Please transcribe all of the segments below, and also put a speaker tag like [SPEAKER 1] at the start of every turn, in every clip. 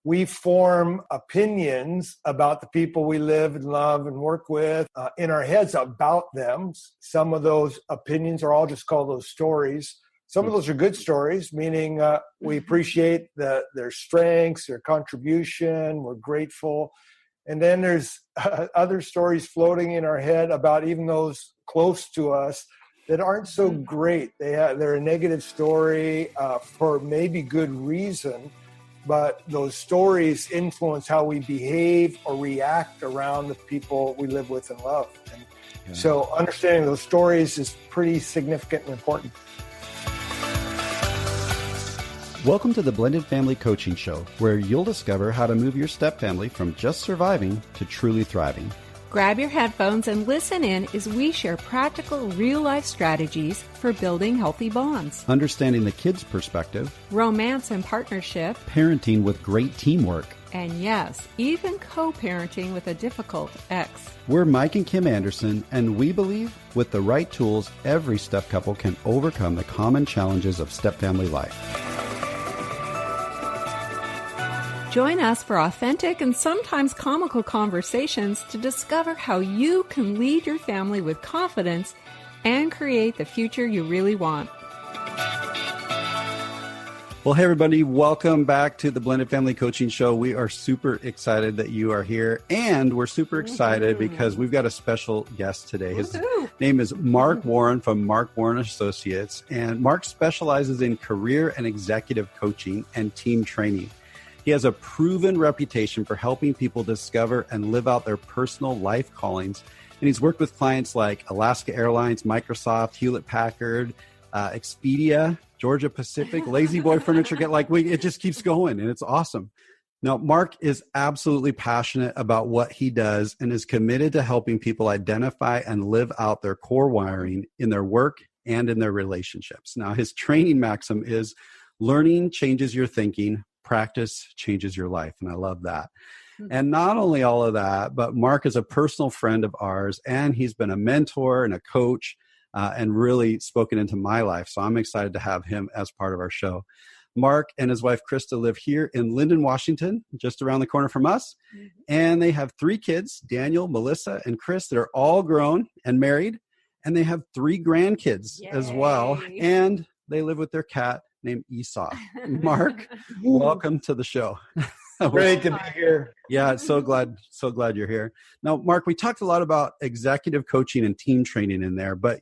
[SPEAKER 1] we form opinions about the people we live and love and work with in our heads about them. Some of those opinions are all just called those stories. Some of those are good stories, meaning we appreciate their strengths, their contribution, we're grateful. And then there's other stories floating in our head about even those close to us that aren't so great. They're a negative story for maybe good reason, but those stories influence how we behave or react around the people we live with and love. And so understanding those stories is pretty significant and important.
[SPEAKER 2] Welcome to the Blended Family Coaching Show, where you'll discover how to move your step family from just surviving to truly thriving.
[SPEAKER 3] Grab your headphones and listen in as we share practical, real-life strategies for building healthy bonds,
[SPEAKER 2] Understanding the kids' perspective,
[SPEAKER 3] romance and partnership,
[SPEAKER 2] parenting with great teamwork.
[SPEAKER 3] and yes, even co-parenting with a difficult ex.
[SPEAKER 2] We're Mike and Kim Anderson, and we believe with the right tools, every step couple can overcome the common challenges of step family life.
[SPEAKER 3] Join us for authentic and sometimes comical conversations to discover how you can lead your family with confidence and create the future you really want.
[SPEAKER 2] Well, hey, everybody. Welcome back to the Blended Family Coaching Show. We are super excited that you are here, and we're super excited because we've got a special guest today. His name is Mark Warren from Mark Warren Associates, and Mark specializes in career and executive coaching and team training. He has a proven reputation for helping people discover and live out their personal life callings. And he's worked with clients like Alaska Airlines, Microsoft, Hewlett-Packard, Expedia, Georgia Pacific, Lazy Boy Furniture. It just keeps going, and it's awesome. Now, Mark is absolutely passionate about what he does and is committed to helping people identify and live out their core wiring in their work and in their relationships. Now, his training maxim is learning changes your thinking, practice changes your life. And I love that. And not only all of that, but Mark is a personal friend of ours, and he's been a mentor and a coach and really spoken into my life. So I'm excited to have him as part of our show. Mark and his wife, Krista, live here in Linden, Washington, just around the corner from us. And they have 3 kids, Daniel, Melissa, and Chris, that are all grown and married. And they have 3 grandkids as well. And they live with their cat named Esau. Mark, welcome to the show.
[SPEAKER 1] Great to be here.
[SPEAKER 2] Yeah, so glad you're here. Now, Mark, we talked a lot about executive coaching and team training in there, but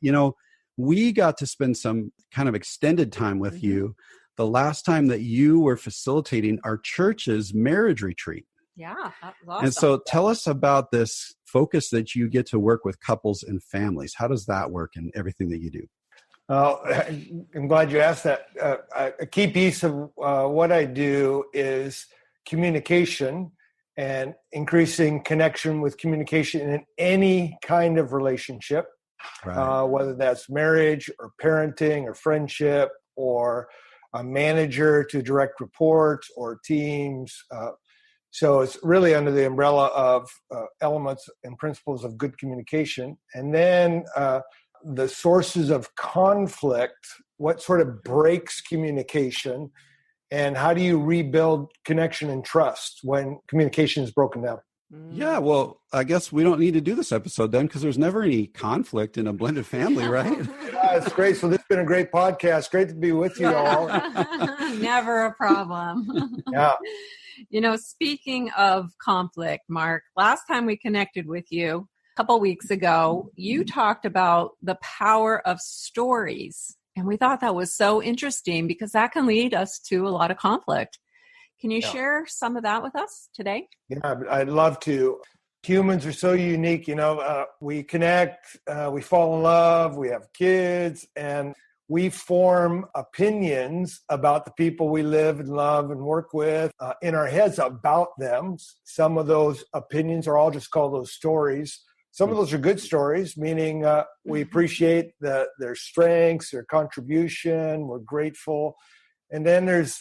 [SPEAKER 2] we got to spend some kind of extended time with you the last time that you were facilitating our church's marriage retreat.
[SPEAKER 3] Yeah, that was awesome.
[SPEAKER 2] And so tell us about this focus that you get to work with couples and families. How does that work in everything that you do?
[SPEAKER 1] I'm glad you asked that. A key piece of what I do is communication and increasing connection with communication in any kind of relationship, whether that's marriage or parenting or friendship or a manager to direct reports or teams. So it's really under the umbrella of elements and principles of good communication. And then the sources of conflict, what sort of breaks communication, and how do you rebuild connection and trust when communication is broken down?
[SPEAKER 2] Yeah, well, I guess we don't need to do this episode then because there's never any conflict in a blended family, right?
[SPEAKER 1] Yeah, it's great. So this has been a great podcast. Great to be with you all.
[SPEAKER 3] Never a problem.
[SPEAKER 1] Yeah.
[SPEAKER 3] Speaking of conflict, Mark, last time we connected with you, a couple weeks ago, you talked about the power of stories. And we thought that was so interesting because that can lead us to a lot of conflict. Can you share some of that with us today?
[SPEAKER 1] Yeah, I'd love to. Humans are so unique. We connect, we fall in love, we have kids, and we form opinions about the people we live and love and work with in our heads about them. Some of those opinions are all just called those stories. Some of those are good stories, meaning we appreciate their strengths, their contribution, we're grateful. And then there's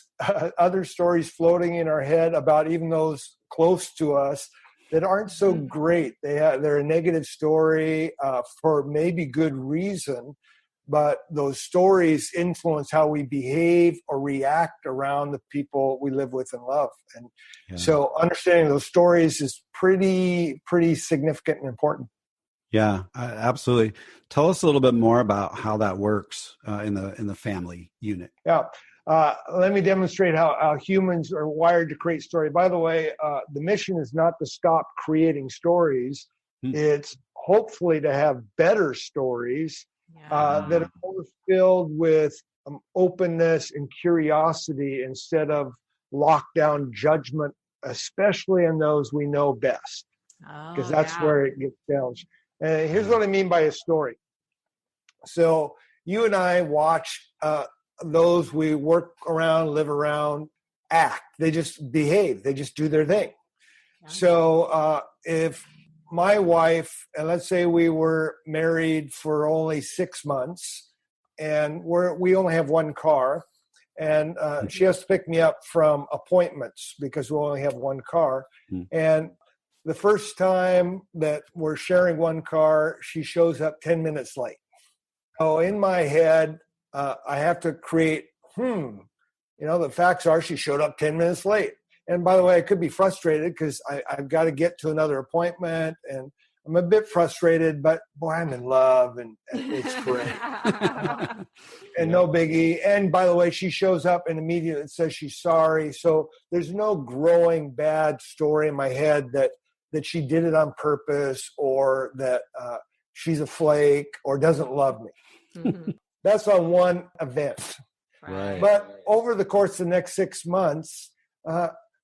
[SPEAKER 1] other stories floating in our head about even those close to us that aren't so great. They're a negative story for maybe good reason, but those stories influence how we behave or react around the people we live with and love. And so understanding those stories is pretty significant and important.
[SPEAKER 2] Yeah, absolutely. Tell us a little bit more about how that works in the family unit.
[SPEAKER 1] Yeah. Let me demonstrate how humans are wired to create story. By the way, the mission is not to stop creating stories. It's hopefully to have better stories that are more filled with openness and curiosity instead of lockdown judgment, especially in those we know best, because that's where it gets challenged. And here's what I mean by a story. So you and I watch those we work around, live around, act. They just behave. They just do their thing. Yeah. So if my wife, and let's say we were married for only 6 months, and we only have one car, and she has to pick me up from appointments because we only have one car. And the first time that we're sharing one car, she shows up 10 minutes late. So in my head, I have to create, the facts are she showed up 10 minutes late. And by the way, I could be frustrated because I've got to get to another appointment, and I'm a bit frustrated, but boy, I'm in love, and it's great. And no biggie. And by the way, she shows up and immediately says she's sorry. So there's no growing bad story in my head that she did it on purpose, or that she's a flake or doesn't love me. Mm-hmm. That's on one event. Right. But over the course of the next 6 months,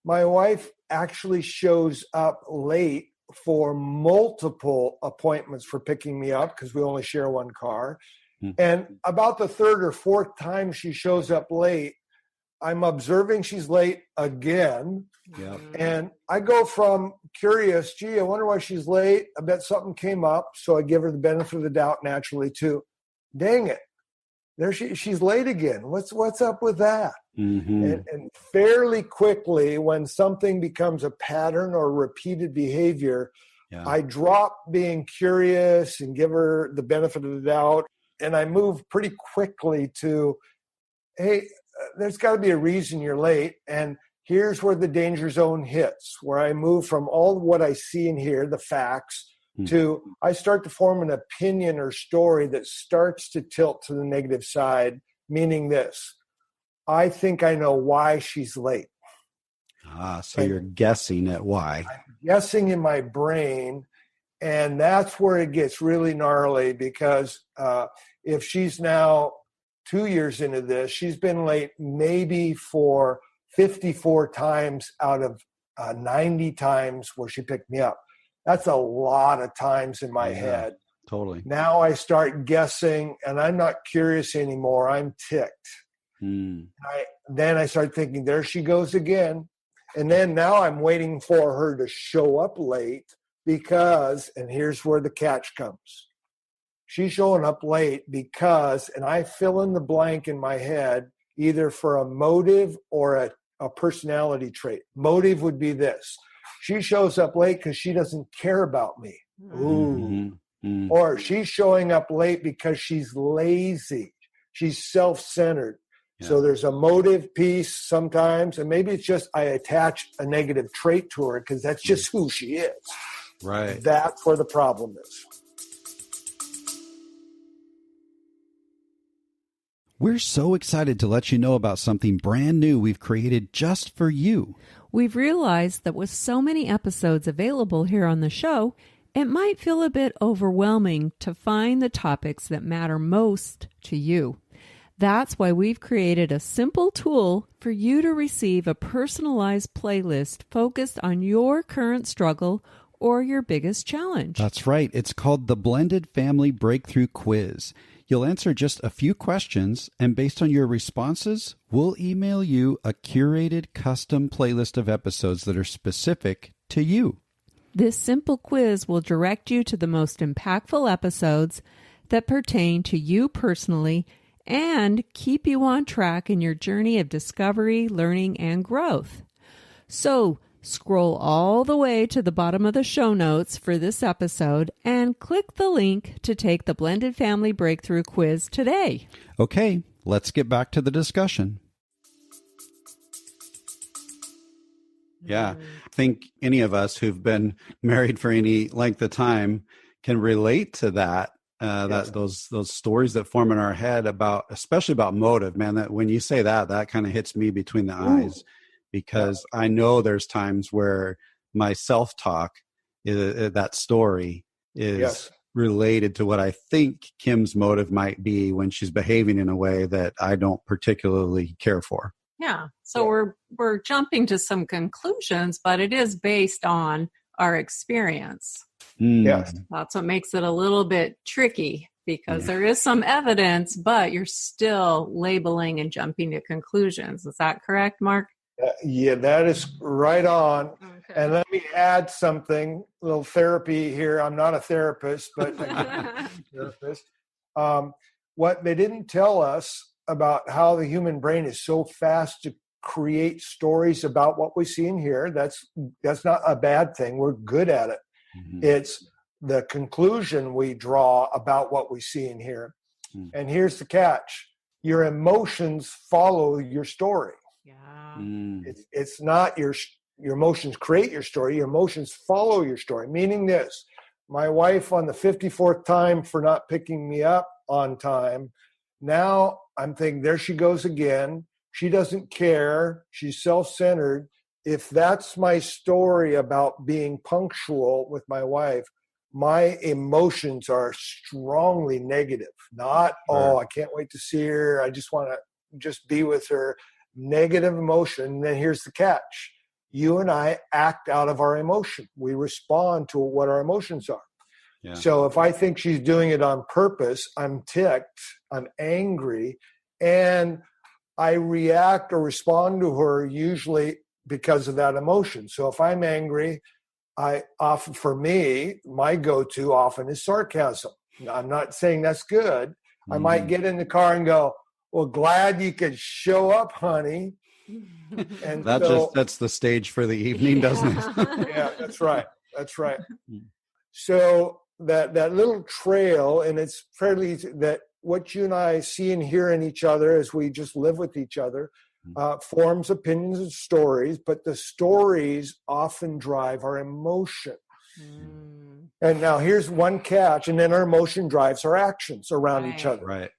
[SPEAKER 1] my wife actually shows up late for multiple appointments for picking me up because we only share one car. Mm-hmm. And about the third or fourth time she shows up late, I'm observing she's late again. Yep. And I go from curious, gee, I wonder why she's late. I bet something came up. So I give her the benefit of the doubt naturally too. Dang it. There she's late again. What's up with that? Mm-hmm. And fairly quickly, when something becomes a pattern or repeated behavior, I drop being curious and give her the benefit of the doubt. And I move pretty quickly to, hey, there's got to be a reason you're late. And here's where the danger zone hits, where I move from all what I see and hear, the facts, to I start to form an opinion or story that starts to tilt to the negative side, meaning this: I think I know why she's late.
[SPEAKER 2] So you're guessing at why.
[SPEAKER 1] I'm guessing in my brain, and that's where it gets really gnarly, because if she's now 2 years into this, she's been late maybe for 54 times out of 90 times where she picked me up. That's a lot of times in my head.
[SPEAKER 2] Totally.
[SPEAKER 1] Now I start guessing, and I'm not curious anymore. I'm ticked. Then I start thinking, there she goes again. And then now I'm waiting for her to show up late because, and here's where the catch comes. She's showing up late because, and I fill in the blank in my head, either for a motive or a personality trait. Motive would be this: she shows up late because she doesn't care about me. Ooh. Mm-hmm. Or she's showing up late because she's lazy. She's self-centered. Yeah. So there's a motive piece sometimes, and maybe it's just I attach a negative trait to her because that's just who she is.
[SPEAKER 2] Right.
[SPEAKER 1] That's where the problem is.
[SPEAKER 2] We're so excited to let you know about something brand new we've created just for you.
[SPEAKER 3] We've realized that with so many episodes available here on the show, it might feel a bit overwhelming to find the topics that matter most to you. That's why we've created a simple tool for you to receive a personalized playlist focused on your current struggle or your biggest challenge.
[SPEAKER 2] That's right. It's called the Blended Family Breakthrough Quiz. You'll answer just a few questions, and based on your responses, we'll email you a curated custom playlist of episodes that are specific to you.
[SPEAKER 3] This simple quiz will direct you to the most impactful episodes that pertain to you personally and keep you on track in your journey of discovery, learning, and growth. So Scroll all the way to the bottom of the show notes for this episode and click the link to take the Blended Family Breakthrough Quiz today.
[SPEAKER 2] Okay, let's get back to the discussion. Yeah, I think any of us who've been married for any length of time can relate to that.
[SPEAKER 1] Yes.
[SPEAKER 2] That those stories that form in our head about, especially about motive, man. That when you say that kind of hits me between the eyes, because I know there's times where my self-talk, that story is related to what I think Kim's motive might be when she's behaving in a way that I don't particularly care for.
[SPEAKER 3] Yeah. So we're jumping to some conclusions, but it is based on our experience.
[SPEAKER 1] Yes.
[SPEAKER 3] That's what makes it a little bit tricky, because there is some evidence, but you're still labeling and jumping to conclusions. Is that correct, Mark?
[SPEAKER 1] Yeah, that is right on.
[SPEAKER 3] Okay.
[SPEAKER 1] And let me add something, a little therapy here. I'm not a therapist, but a therapist. What they didn't tell us about how the human brain is so fast to create stories about what we see and hear. That's not a bad thing. We're good at it.
[SPEAKER 2] Mm-hmm.
[SPEAKER 1] It's the conclusion we draw about what we see and hear.
[SPEAKER 2] Mm.
[SPEAKER 1] And here's the catch. Your emotions follow your story.
[SPEAKER 3] Yeah.
[SPEAKER 1] It's not your emotions create your story. Your emotions follow your story. Meaning this, my wife on the 54th time for not picking me up on time. Now I'm thinking, there she goes again. She doesn't care. She's self-centered. If that's my story about being punctual with my wife, my emotions are strongly negative. Not, I can't wait to see her. I just want to just be with her. Negative emotion. And then here's the catch. You and I act out of our emotion. We respond to what our emotions are.
[SPEAKER 2] Yeah.
[SPEAKER 1] So if I think she's doing it on purpose, I'm ticked, I'm angry, and I react or respond to her usually because of that emotion. So if I'm angry, for me, my go-to often is sarcasm. I'm not saying that's good. I might get in the car and go, well, glad you could show up, honey. And
[SPEAKER 2] that's the stage for the evening, doesn't it?
[SPEAKER 1] Yeah, that's right. That's right. So that little trail, and it's fairly easy, that what you and I see and hear in each other as we just live with each other forms opinions and stories, but the stories often drive our emotion. And now here's one catch, and then our emotion drives our actions around each other.
[SPEAKER 2] Right.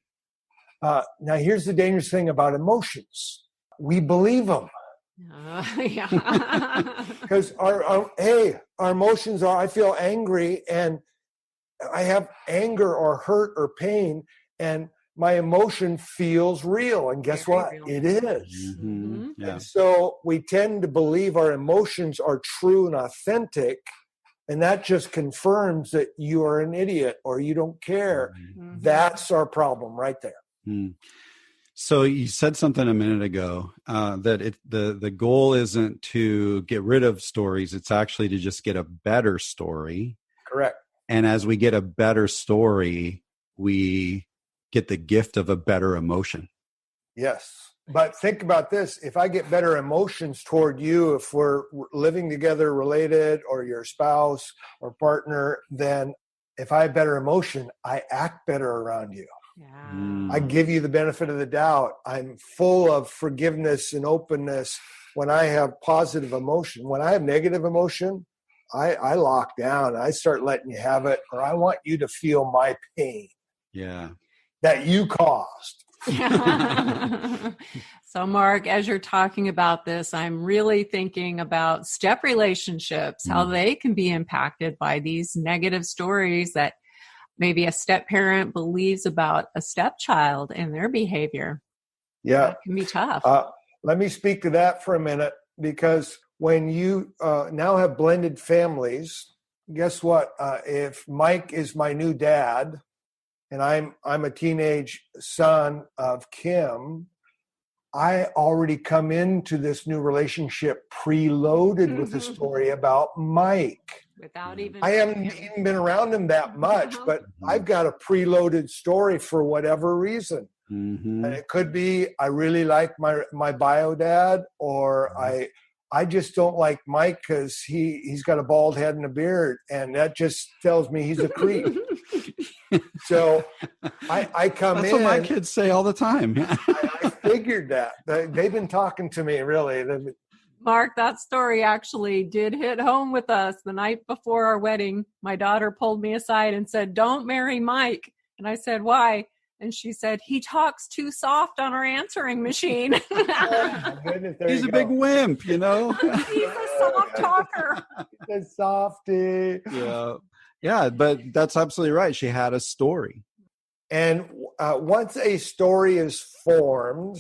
[SPEAKER 1] Now here's the dangerous thing about emotions. We believe them. Because our emotions are, I feel angry and I have anger or hurt or pain, and my emotion feels real. And guess what? It is.
[SPEAKER 2] Mm-hmm. Yeah.
[SPEAKER 1] And so we tend to believe our emotions are true and authentic, and that just confirms that you are an idiot or you don't care. Mm-hmm. That's our problem right there.
[SPEAKER 2] Mm. So you said something a minute ago that the goal isn't to get rid of stories. It's actually to just get a better story.
[SPEAKER 1] Correct.
[SPEAKER 2] And as we get a better story, we get the gift of a better emotion.
[SPEAKER 1] Yes. But think about this. If I get better emotions toward you, if we're living together, related, or your spouse or partner, then if I have better emotion, I act better around you.
[SPEAKER 3] Yeah.
[SPEAKER 1] I give you the benefit of the doubt. I'm full of forgiveness and openness when I have positive emotion. When I have negative emotion, I lock down. I start letting you have it, or I want you to feel my pain.
[SPEAKER 2] Yeah.
[SPEAKER 1] That you caused.
[SPEAKER 3] So, Mark, as you're talking about this, I'm really thinking about step relationships, how they can be impacted by these negative stories that maybe a step parent believes about a stepchild and their behavior.
[SPEAKER 1] Yeah.
[SPEAKER 3] That can be tough.
[SPEAKER 1] Let me speak to that for a minute, because when you now have blended families, guess what? If Mike is my new dad and I'm a teenage son of Kim, I already come into this new relationship preloaded with a story about Mike.
[SPEAKER 3] Without even
[SPEAKER 1] I haven't even been around him that much, but I've got a preloaded story for whatever reason. Mm-hmm. And it could be I really like my bio dad, or I just don't like Mike because he's got a bald head and a beard, and that just tells me he's a creep. So I come
[SPEAKER 2] That's
[SPEAKER 1] in.
[SPEAKER 2] what my kids say all the time.
[SPEAKER 1] I figured that. They've been talking to me, really.
[SPEAKER 3] Mark, that story actually did hit home with us. The night before our wedding, my daughter pulled me aside and said, "Don't marry Mike." And I said, "Why?" And she said, "He talks too soft on our answering machine."
[SPEAKER 1] Oh, goodness,
[SPEAKER 2] He's a big wimp,
[SPEAKER 3] He's a soft talker.
[SPEAKER 1] He's a softy.
[SPEAKER 2] Yeah, but that's absolutely right. She had a story.
[SPEAKER 1] And once a story is formed,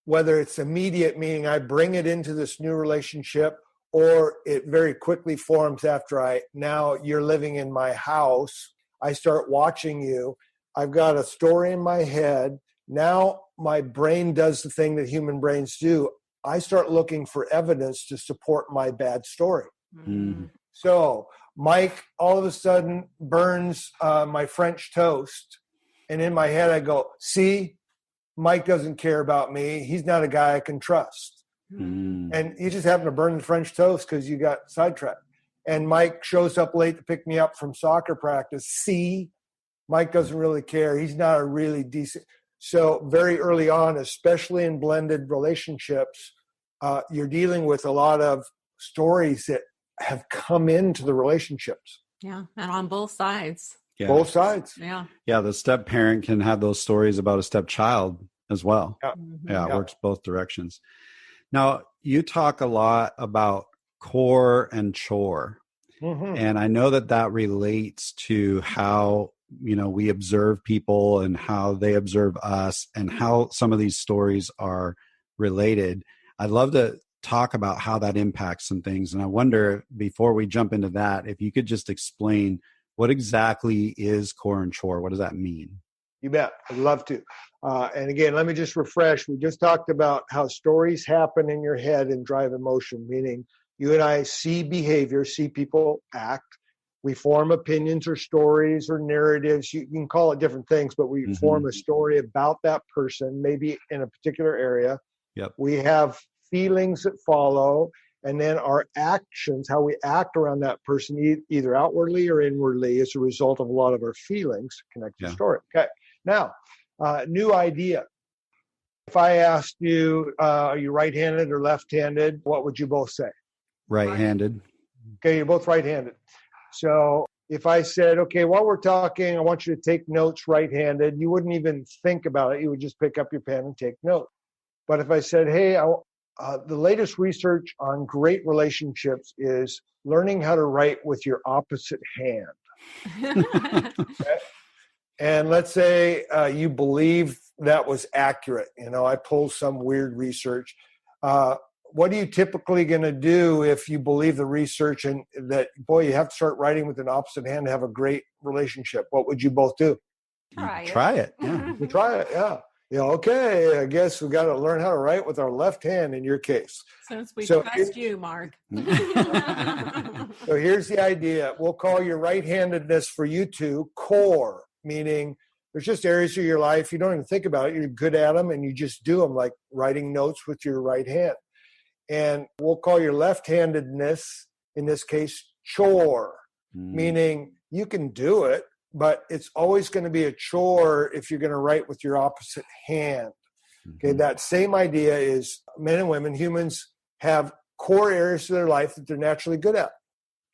[SPEAKER 1] whether it's immediate, meaning I bring it into this new relationship, or it very quickly forms after now you're living in my house, I start watching you. I've got a story in my head. Now my brain does the thing that human brains do. I start looking for evidence to support my bad story.
[SPEAKER 2] Mm-hmm.
[SPEAKER 1] So Mike all of a sudden burns my French toast. And in my head, I go, see, Mike doesn't care about me. He's not a guy I can trust.
[SPEAKER 2] Mm.
[SPEAKER 1] And you just happen to burn the French toast because you got sidetracked. And Mike shows up late to pick me up from soccer practice. See, Mike doesn't really care. He's not a really decent. So very early on, especially in blended relationships, you're dealing with a lot of stories that have come into the relationships.
[SPEAKER 3] Yeah, and on both sides.
[SPEAKER 2] Yeah.
[SPEAKER 1] Both sides.
[SPEAKER 3] Yeah.
[SPEAKER 2] Yeah, the step parent can have those stories about a stepchild as well.
[SPEAKER 1] Yeah.
[SPEAKER 2] Yeah, it works both directions. Now, you talk a lot about core and chore.
[SPEAKER 1] Mm-hmm.
[SPEAKER 2] And I know that relates to how, we observe people and how they observe us and how some of these stories are related. I'd love to talk about how that impacts some things. And I wonder, before we jump into that, if you could just explain what exactly is core and chore? What does that mean?
[SPEAKER 1] You bet. I'd love to. And again, let me just refresh. We just talked about how stories happen in your head and drive emotion, meaning you and I see behavior, see people act. We form opinions or stories or narratives. You can call it different things, but we form a story about that person, maybe in a particular area.
[SPEAKER 2] Yep.
[SPEAKER 1] We have feelings that follow, and then our actions, how we act around that person, either outwardly or inwardly, as a result of a lot of our feelings connect to the story. Okay. Now, new idea. If I asked you, are you right-handed or left-handed, what would you both say?
[SPEAKER 2] Right-handed.
[SPEAKER 1] Okay, you're both right-handed. So if I said, okay, while we're talking, I want you to take notes right-handed, you wouldn't even think about it. You would just pick up your pen and take notes. But if I said, hey, the latest research on great relationships is learning how to write with your opposite hand. Okay? And let's say you believe that was accurate. I pulled some weird research. What are you typically going to do if you believe the research and that, boy, you have to start writing with an opposite hand to have a great relationship? What would you both do?
[SPEAKER 2] Try it. Yeah.
[SPEAKER 1] You try it. Yeah. Okay, I guess we got to learn how to write with our left hand in your case.
[SPEAKER 3] Since we trust you, Mark.
[SPEAKER 1] So here's the idea. We'll call your right-handedness for you two core, meaning there's just areas of your life you don't even think about it. You're good at them and you just do them, like writing notes with your right hand. And we'll call your left-handedness, in this case, chore, meaning you can do it, but it's always going to be a chore if you're going to write with your opposite hand. Okay, that same idea is men and women, humans have core areas of their life that they're naturally good at.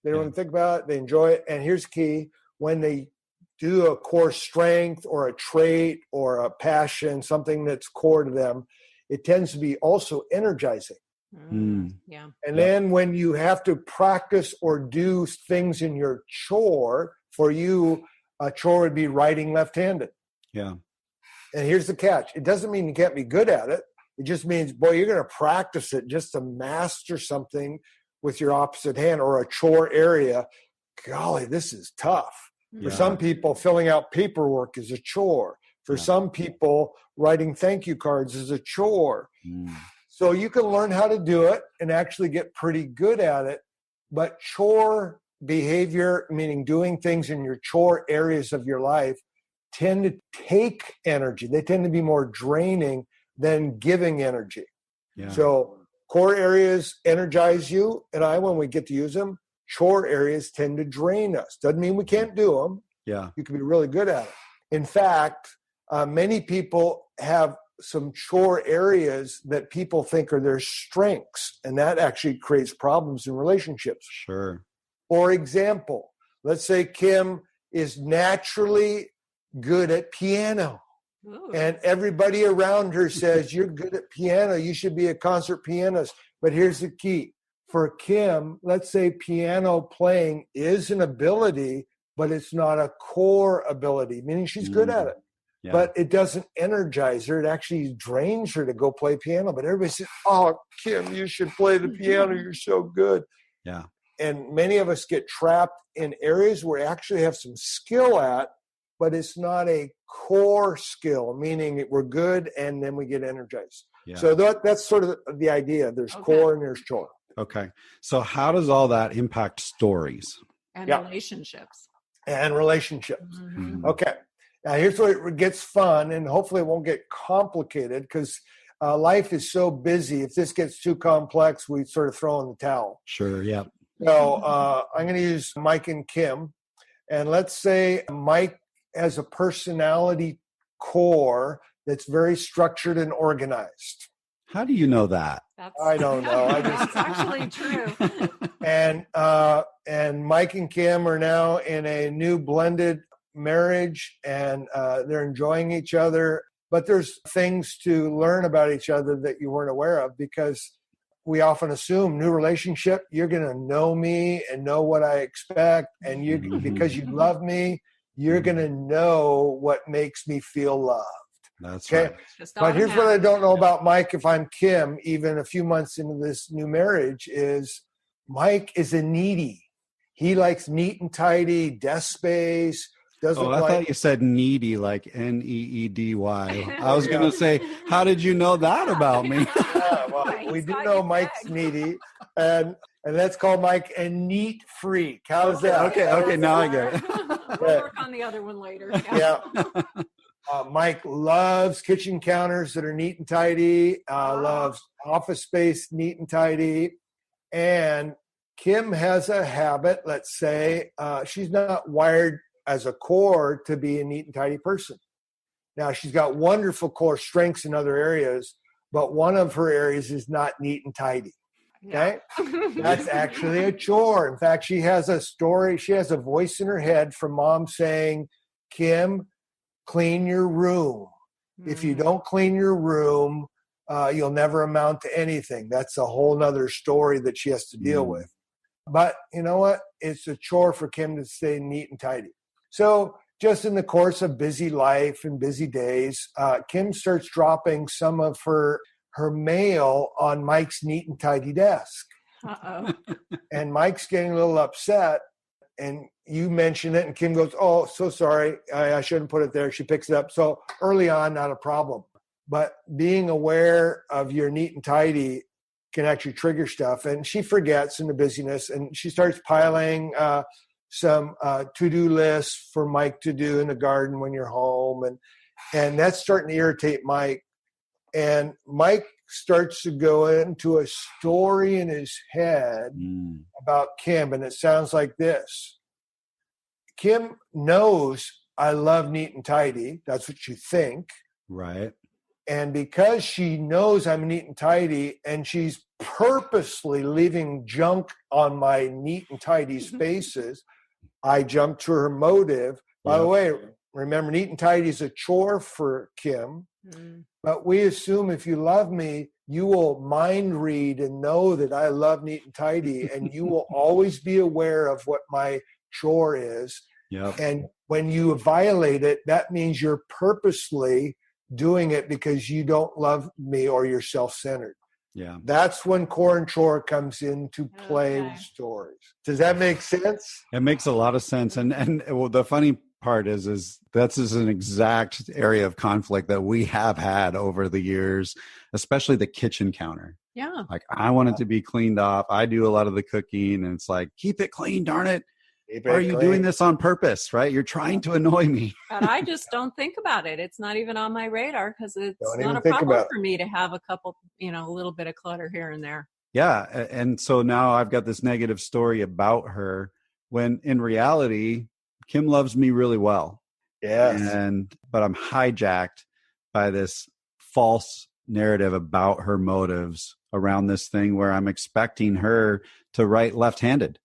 [SPEAKER 1] They don't even think about it. They enjoy it. And here's key. When they do a core strength or a trait or a passion, something that's core to them, it tends to be also energizing.
[SPEAKER 3] Yeah.
[SPEAKER 1] And then when you have to practice or do things in your chore, for you, a chore would be writing left-handed.
[SPEAKER 2] Yeah.
[SPEAKER 1] And here's the catch. It doesn't mean you can't be good at it. It just means, boy, you're going to practice it just to master something with your opposite hand or a chore area. Golly, this is tough. For some people, filling out paperwork is a chore. For some people, writing thank you cards is a chore. So you can learn how to do it and actually get pretty good at it. But chore behavior, meaning doing things in your chore areas of your life, tend to take energy. They tend to be more draining than giving energy. Yeah. So core areas energize you and I when we get to use them. Chore areas tend to drain us. Doesn't mean we can't do them.
[SPEAKER 2] Yeah.
[SPEAKER 1] You can be really good at it. In fact, many people have some chore areas that people think are their strengths, and that actually creates problems in relationships.
[SPEAKER 2] Sure.
[SPEAKER 1] For example, let's say Kim is naturally good at piano.
[SPEAKER 3] Ooh.
[SPEAKER 1] And everybody around her says, you're good at piano. You should be a concert pianist. But here's the key. For Kim, let's say piano playing is an ability, but it's not a core ability, meaning she's good at it.
[SPEAKER 2] Yeah.
[SPEAKER 1] But it doesn't energize her. It actually drains her to go play piano. But everybody says, oh, Kim, you should play the piano. You're so good.
[SPEAKER 2] Yeah.
[SPEAKER 1] And many of us get trapped in areas where we actually have some skill at, but it's not a core skill, meaning we're good and then we get energized.
[SPEAKER 2] Yeah.
[SPEAKER 1] So that's sort of the idea. There's core and there's chore.
[SPEAKER 2] Okay. So how does all that impact stories?
[SPEAKER 3] And relationships.
[SPEAKER 1] And relationships.
[SPEAKER 3] Mm-hmm.
[SPEAKER 1] Okay. Now here's where it gets fun, and hopefully it won't get complicated because life is so busy. If this gets too complex, we sort of throw in the towel.
[SPEAKER 2] Sure. Yeah.
[SPEAKER 1] So I'm going to use Mike and Kim. And let's say Mike has a personality core that's very structured and organized.
[SPEAKER 2] How do you know that?
[SPEAKER 1] I don't know.
[SPEAKER 3] That's actually true.
[SPEAKER 1] And Mike and Kim are now in a new blended marriage, and they're enjoying each other. But there's things to learn about each other that you weren't aware of, because we often assume new relationship, you're going to know me and know what I expect. And you, because you love me, you're going to know what makes me feel loved.
[SPEAKER 2] That's
[SPEAKER 1] okay.
[SPEAKER 2] Right.
[SPEAKER 1] But here's what I don't know about Mike if I'm Kim, even a few months into this new marriage, is Mike is a needy. He likes neat and tidy, desk space.
[SPEAKER 2] I thought you said needy, like Needy. I was going to say, how did you know that about me?
[SPEAKER 1] Yeah, well, we do know Mike's needy, and let's call Mike a neat freak. How's that?
[SPEAKER 2] Okay, now I get it.
[SPEAKER 3] We'll work on the other one later.
[SPEAKER 1] Yeah. Mike loves kitchen counters that are neat and tidy, loves office space neat and tidy. And Kim has a habit, let's say, she's not wired as a core to be a neat and tidy person. Now, she's got wonderful core strengths in other areas, but one of her areas is not neat and tidy. Okay? That's actually a chore. In fact, she has a story. She has a voice in her head from mom saying, Kim, clean your room. If you don't clean your room, you'll never amount to anything. That's a whole nother story that she has to deal with. But you know what? It's a chore for Kim to stay neat and tidy. So just in the course of busy life and busy days, Kim starts dropping some of her mail on Mike's neat and tidy desk.
[SPEAKER 3] Uh-oh.
[SPEAKER 1] And Mike's getting a little upset. And you mention it, and Kim goes, oh, so sorry. I shouldn't put it there. She picks it up. So early on, not a problem. But being aware of your neat and tidy can actually trigger stuff. And she forgets in the busyness, and she starts piling some to-do lists for Mike to do in the garden when you're home. And that's starting to irritate Mike. And Mike starts to go into a story in his head about Kim, and it sounds like this. Kim knows I love neat and tidy. That's what you think.
[SPEAKER 2] Right.
[SPEAKER 1] And because she knows I'm neat and tidy, and she's purposely leaving junk on my neat and tidy spaces, I jump to her motive. By the way, remember, neat and tidy is a chore for Kim. But we assume if you love me, you will mind read and know that I love neat and tidy, and you will always be aware of what my chore is.
[SPEAKER 2] Yep.
[SPEAKER 1] And when you violate it, that means you're purposely doing it because you don't love me or you're self-centered.
[SPEAKER 2] Yeah.
[SPEAKER 1] That's when core and chore comes into play with stories. Does that make sense?
[SPEAKER 2] It makes a lot of sense. And well, the funny part is that's an exact area of conflict that we have had over the years, especially the kitchen counter.
[SPEAKER 3] Yeah.
[SPEAKER 2] Like, I want it to be cleaned off. I do a lot of the cooking, and it's like, keep it clean, darn it.
[SPEAKER 1] Keep
[SPEAKER 2] Are
[SPEAKER 1] it
[SPEAKER 2] you
[SPEAKER 1] clean.
[SPEAKER 2] doing this on purpose, right? You're trying to annoy me.
[SPEAKER 3] And I just don't think about it. It's not even on my radar because it's
[SPEAKER 1] Don't
[SPEAKER 3] not
[SPEAKER 1] even
[SPEAKER 3] a
[SPEAKER 1] think
[SPEAKER 3] problem
[SPEAKER 1] about it.
[SPEAKER 3] for me to have a couple, a little bit of clutter here and there.
[SPEAKER 2] Yeah. And so now I've got this negative story about her when in reality, Kim loves me really well.
[SPEAKER 1] Yes.
[SPEAKER 2] But I'm hijacked by this false narrative about her motives around this thing where I'm expecting her to write left-handed,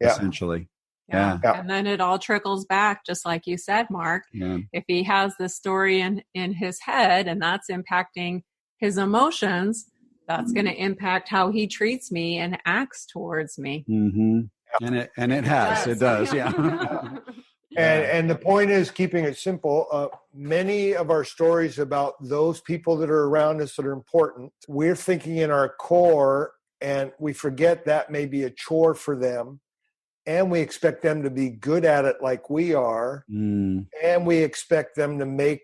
[SPEAKER 2] essentially. Yeah.
[SPEAKER 3] And then it all trickles back, just like you said, Mark.
[SPEAKER 2] Yeah.
[SPEAKER 3] If he has this story in his head and that's impacting his emotions, that's going to impact how he treats me and acts towards me.
[SPEAKER 2] Mm-hmm. And it does. Yeah.
[SPEAKER 1] And the point is keeping it simple. Many of our stories about those people that are around us that are important, we're thinking in our core, and we forget that may be a chore for them. And we expect them to be good at it like we are. And we expect them to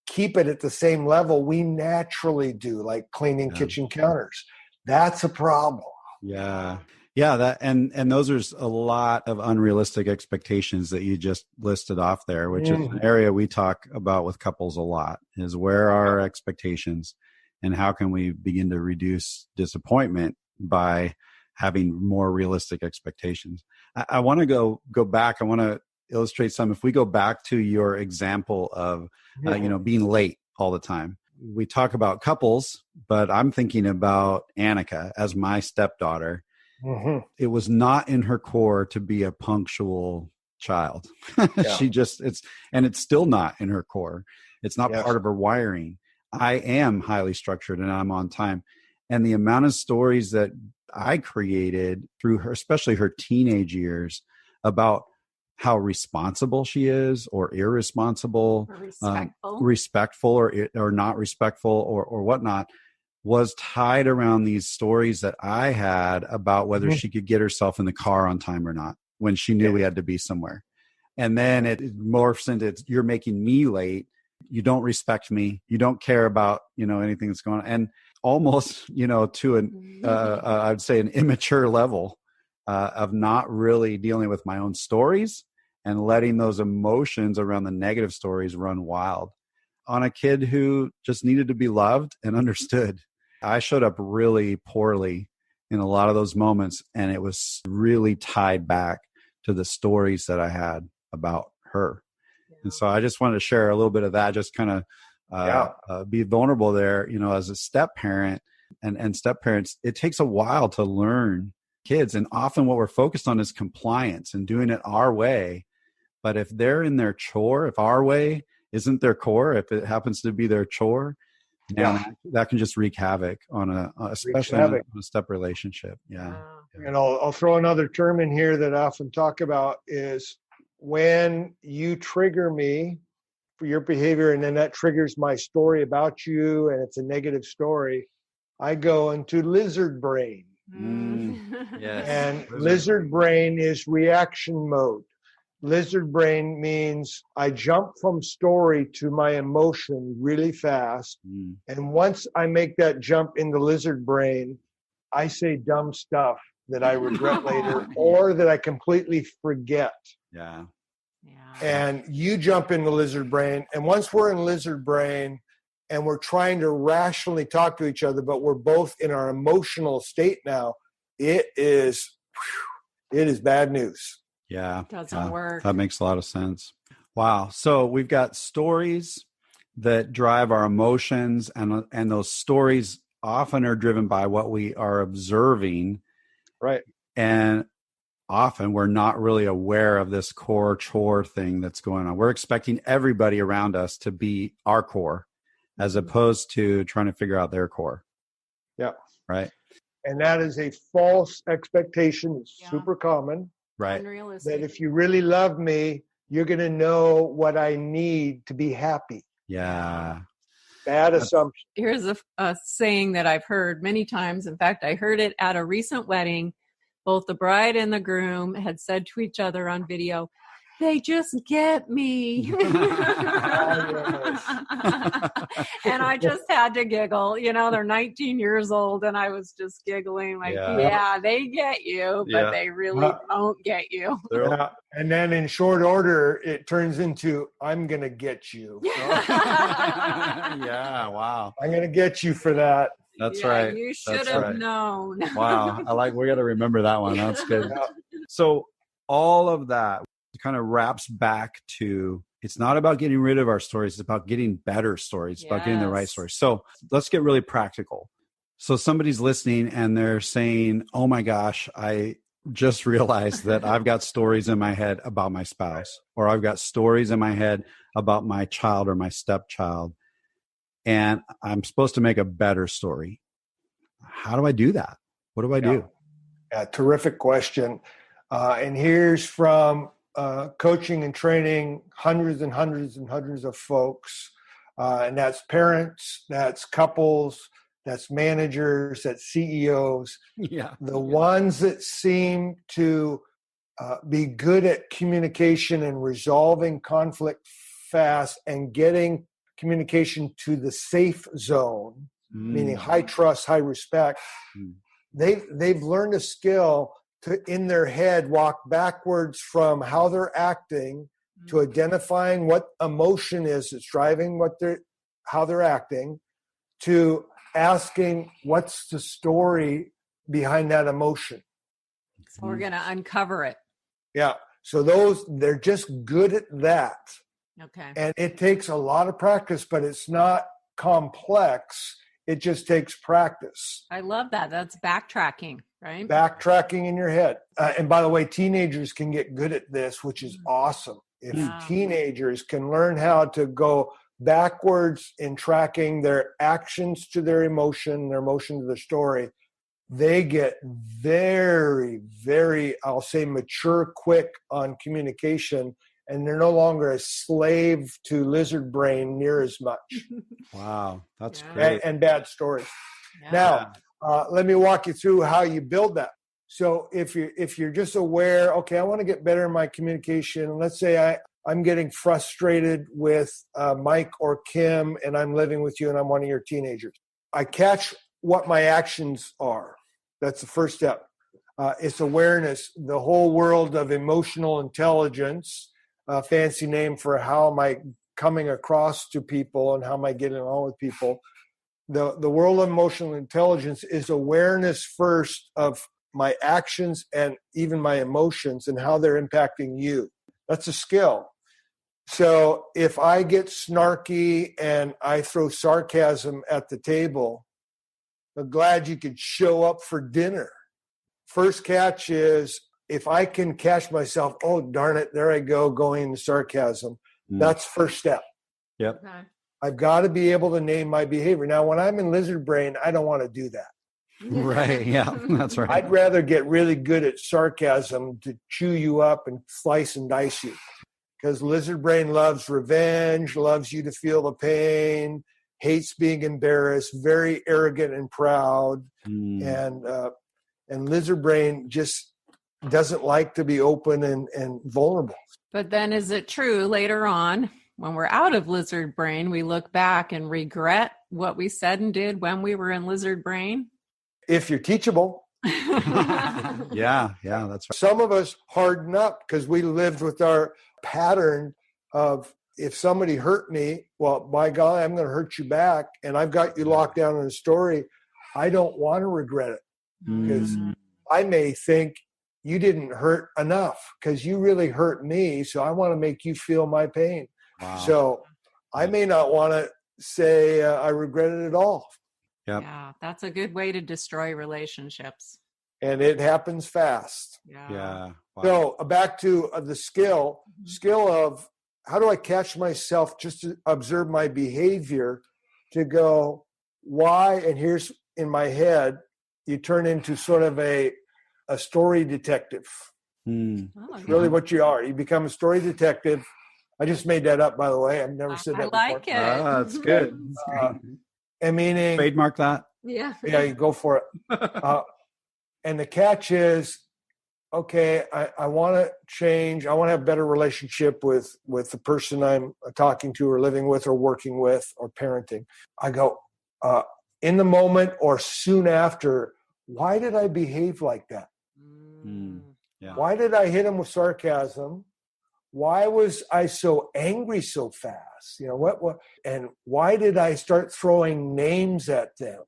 [SPEAKER 1] keep it at the same level we naturally do, like cleaning kitchen counters. That's a problem.
[SPEAKER 2] Yeah. Yeah, that and those are a lot of unrealistic expectations that you just listed off there, which is an area we talk about with couples a lot, is where are our expectations and how can we begin to reduce disappointment by having more realistic expectations. I want to go back. I want to illustrate some. If we go back to your example of, being late all the time, we talk about couples, but I'm thinking about Annika as my stepdaughter. Mm-hmm. It was not in her core to be a punctual child. It's still not in her core. It's not part of her wiring. I am highly structured and I'm on time. And the amount of stories that I created through her, especially her teenage years, about how responsible she is or irresponsible, respectful or not respectful or whatnot, was tied around these stories that I had about whether she could get herself in the car on time or not when she knew we had to be somewhere. And then it morphs into, you're making me late. You don't respect me. You don't care about, anything that's going on. And almost, to an, I'd say an immature level of not really dealing with my own stories and letting those emotions around the negative stories run wild on a kid who just needed to be loved and understood. I showed up really poorly in a lot of those moments, and it was really tied back to the stories that I had about her. Yeah. And so I just wanted to share a little bit of that, just kind of be vulnerable there, as a step parent and step parents. It takes a while to learn kids. And often what we're focused on is compliance and doing it our way. But if they're in their chore, if our way isn't their core, if it happens to be their chore, that can just wreak havoc on especially on a step relationship. Yeah.
[SPEAKER 1] And I'll throw another term in here that I often talk about is when you trigger me for your behavior, and then that triggers my story about you, and it's a negative story, I go into lizard brain.
[SPEAKER 2] Yes.
[SPEAKER 1] And lizard brain is reaction mode. Lizard brain means I jump from story to my emotion really fast. And once I make that jump into lizard brain, I say dumb stuff that I regret later or that I completely forget.
[SPEAKER 2] Yeah.
[SPEAKER 1] And you jump into lizard brain. And once we're in lizard brain and we're trying to rationally talk to each other, but we're both in our emotional state now, it is bad news.
[SPEAKER 2] Yeah.
[SPEAKER 3] Doesn't work.
[SPEAKER 2] That makes a lot of sense. Wow. So we've got stories that drive our emotions, and those stories often are driven by what we are observing.
[SPEAKER 1] Right.
[SPEAKER 2] And often we're not really aware of this core chore thing that's going on. We're expecting everybody around us to be our core as opposed to trying to figure out their core.
[SPEAKER 1] Yeah.
[SPEAKER 2] Right.
[SPEAKER 1] And that is a false expectation. It's super common.
[SPEAKER 2] Right.
[SPEAKER 1] That if you really love me, you're going to know what I need to be happy.
[SPEAKER 2] Yeah.
[SPEAKER 1] Bad assumption.
[SPEAKER 3] Here's a saying that I've heard many times. In fact, I heard it at a recent wedding. Both the bride and the groom had said to each other on video, they just get me. And I just had to giggle. They're 19 years old, and I was just giggling like, yeah they get you, but they really don't get you.
[SPEAKER 1] And then in short order, it turns into, I'm going to get you.
[SPEAKER 2] Yeah, wow.
[SPEAKER 1] I'm going to get you for that.
[SPEAKER 2] That's right.
[SPEAKER 3] You should have known.
[SPEAKER 2] Wow. We got to remember that one. That's good. So all of that kind of wraps back to, it's not about getting rid of our stories. It's about getting better stories. It's about getting the right stories. So let's get really practical. So somebody's listening and they're saying, oh my gosh, I just realized that I've got stories in my head about my spouse, or I've got stories in my head about my child or my stepchild, and I'm supposed to make a better story. How do I do that? What do I do?
[SPEAKER 1] Yeah, terrific question. And here's from coaching and training hundreds and hundreds and hundreds of folks. And that's parents, that's couples, that's managers, that's CEOs.
[SPEAKER 2] Yeah.
[SPEAKER 1] The ones that seem to be good at communication and resolving conflict fast and getting communication to the safe zone, meaning high trust, high respect. They've learned a skill to, in their head, walk backwards from how they're acting to identifying what emotion is that's driving how they're acting, to asking what's the story behind that emotion.
[SPEAKER 3] So we're going to uncover it.
[SPEAKER 1] Yeah. So they're just good at that.
[SPEAKER 3] Okay.
[SPEAKER 1] And it takes a lot of practice, but it's not complex. It just takes practice.
[SPEAKER 3] I love that. That's backtracking, right?
[SPEAKER 1] Backtracking in your head. And by the way, teenagers can get good at this, which is awesome. If teenagers can learn how to go backwards in tracking their actions to their emotion to their story, they get very, very, I'll say, mature quick on communication, and they're no longer a slave to lizard brain near as much.
[SPEAKER 2] Wow, that's great.
[SPEAKER 1] And bad stories. Yeah. Now, let me walk you through how you build that. So if you're just aware, okay, I want to get better in my communication. Let's say I'm getting frustrated with Mike or Kim, and I'm living with you, and I'm one of your teenagers. I catch what my actions are. That's the first step. It's awareness. The whole world of emotional intelligence, a fancy name for how am I coming across to people and how am I getting along with people. The world of emotional intelligence is awareness first of my actions and even my emotions and how they're impacting you. That's a skill. So if I get snarky and I throw sarcasm at the table, I'm glad you could show up for dinner. First catch is if I can catch myself, oh, darn it, there I go, going into sarcasm. That's first step.
[SPEAKER 2] Yep.
[SPEAKER 3] Okay.
[SPEAKER 1] I've got to be able to name my behavior. Now, when I'm in lizard brain, I don't want to do that.
[SPEAKER 2] Right. Yeah, that's right.
[SPEAKER 1] I'd rather get really good at sarcasm to chew you up and slice and dice you. Because lizard brain loves revenge, loves you to feel the pain, hates being embarrassed, very arrogant and proud. And lizard brain just doesn't like to be open and vulnerable.
[SPEAKER 3] But then is it true later on, when we're out of lizard brain, we look back and regret what we said and did when we were in lizard brain?
[SPEAKER 1] If you're teachable.
[SPEAKER 2] Yeah, that's right.
[SPEAKER 1] Some of us harden up because we lived with our pattern of, if somebody hurt me, well, by golly, I'm going to hurt you back. And I've got you locked down in a story. I don't want to regret it because I may think you didn't hurt enough because you really hurt me. So I want to make you feel my pain. Wow. So I may not want to say I regret it at all.
[SPEAKER 2] Yep.
[SPEAKER 3] Yeah, that's a good way to destroy relationships.
[SPEAKER 1] And it happens fast.
[SPEAKER 2] Yeah. Wow.
[SPEAKER 1] So back to the skill of how do I catch myself just to observe my behavior to go, why? And here's in my head, you turn into sort of a story detective. That's really what you are. You become a story detective. I just made that up, by the way. I've never said that before.
[SPEAKER 3] I like it.
[SPEAKER 2] That's good.
[SPEAKER 1] And meaning,
[SPEAKER 2] trademark that.
[SPEAKER 3] Yeah,
[SPEAKER 1] you go for it. And the catch is, okay, I want to change. I want to have a better relationship with the person I'm talking to or living with or working with or parenting. I go, in the moment or soon after, why did I behave like that?
[SPEAKER 2] Yeah.
[SPEAKER 1] Why did I hit him with sarcasm? Why was I so angry so fast? You know, what, and why did I start throwing names at them?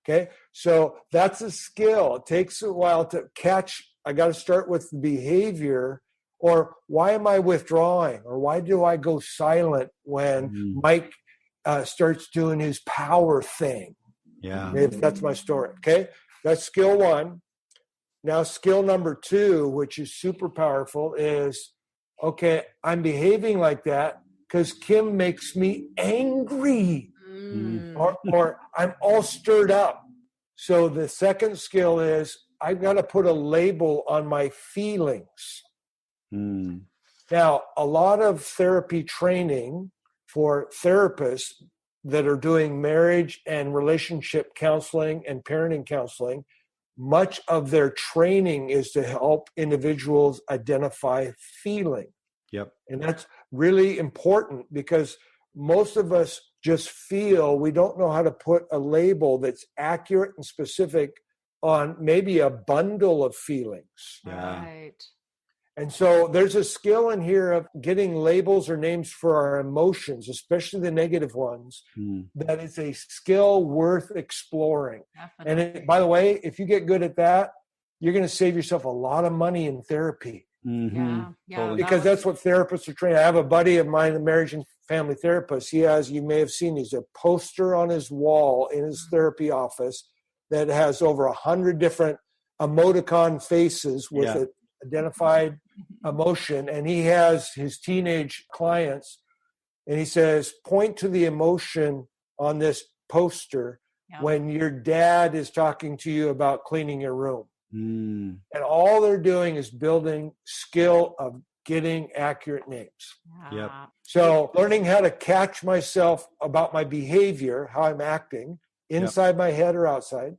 [SPEAKER 1] Okay, so that's a skill. It takes a while to catch. I got to start with the behavior, or why am I withdrawing, or why do I go silent when Mike starts doing his power thing?
[SPEAKER 2] Yeah.
[SPEAKER 1] If that's my story. Okay, that's skill one. Now, skill number two, which is super powerful, is okay, I'm behaving like that because Kim makes me angry. Or I'm all stirred up. So the second skill is I've got to put a label on my feelings. Now, a lot of therapy training for therapists that are doing marriage and relationship counseling and parenting counseling, much of their training is to help individuals identify feeling.
[SPEAKER 2] Yep.
[SPEAKER 1] And that's really important because most of us just feel. We don't know how to put a label that's accurate and specific on maybe a bundle of feelings.
[SPEAKER 2] Yeah.
[SPEAKER 3] Right.
[SPEAKER 1] And so there's a skill in here of getting labels or names for our emotions, especially the negative ones, that is a skill worth exploring. And by the way, if you get good at that, you're going to save yourself a lot of money in therapy.
[SPEAKER 3] Yeah.
[SPEAKER 2] Totally.
[SPEAKER 1] Because that's what therapists are trained. I have a buddy of mine, a marriage and family therapist. He has, you may have seen, he's a poster on his wall in his therapy office that has over 100 different emoticon faces with an identified emotion. And he has his teenage clients, and he says, point to the emotion on this poster when your dad is talking to you about cleaning your room. And all they're doing is building skill of getting accurate names.
[SPEAKER 2] Yep.
[SPEAKER 1] So learning how to catch myself about my behavior, how I'm acting inside my head or outside.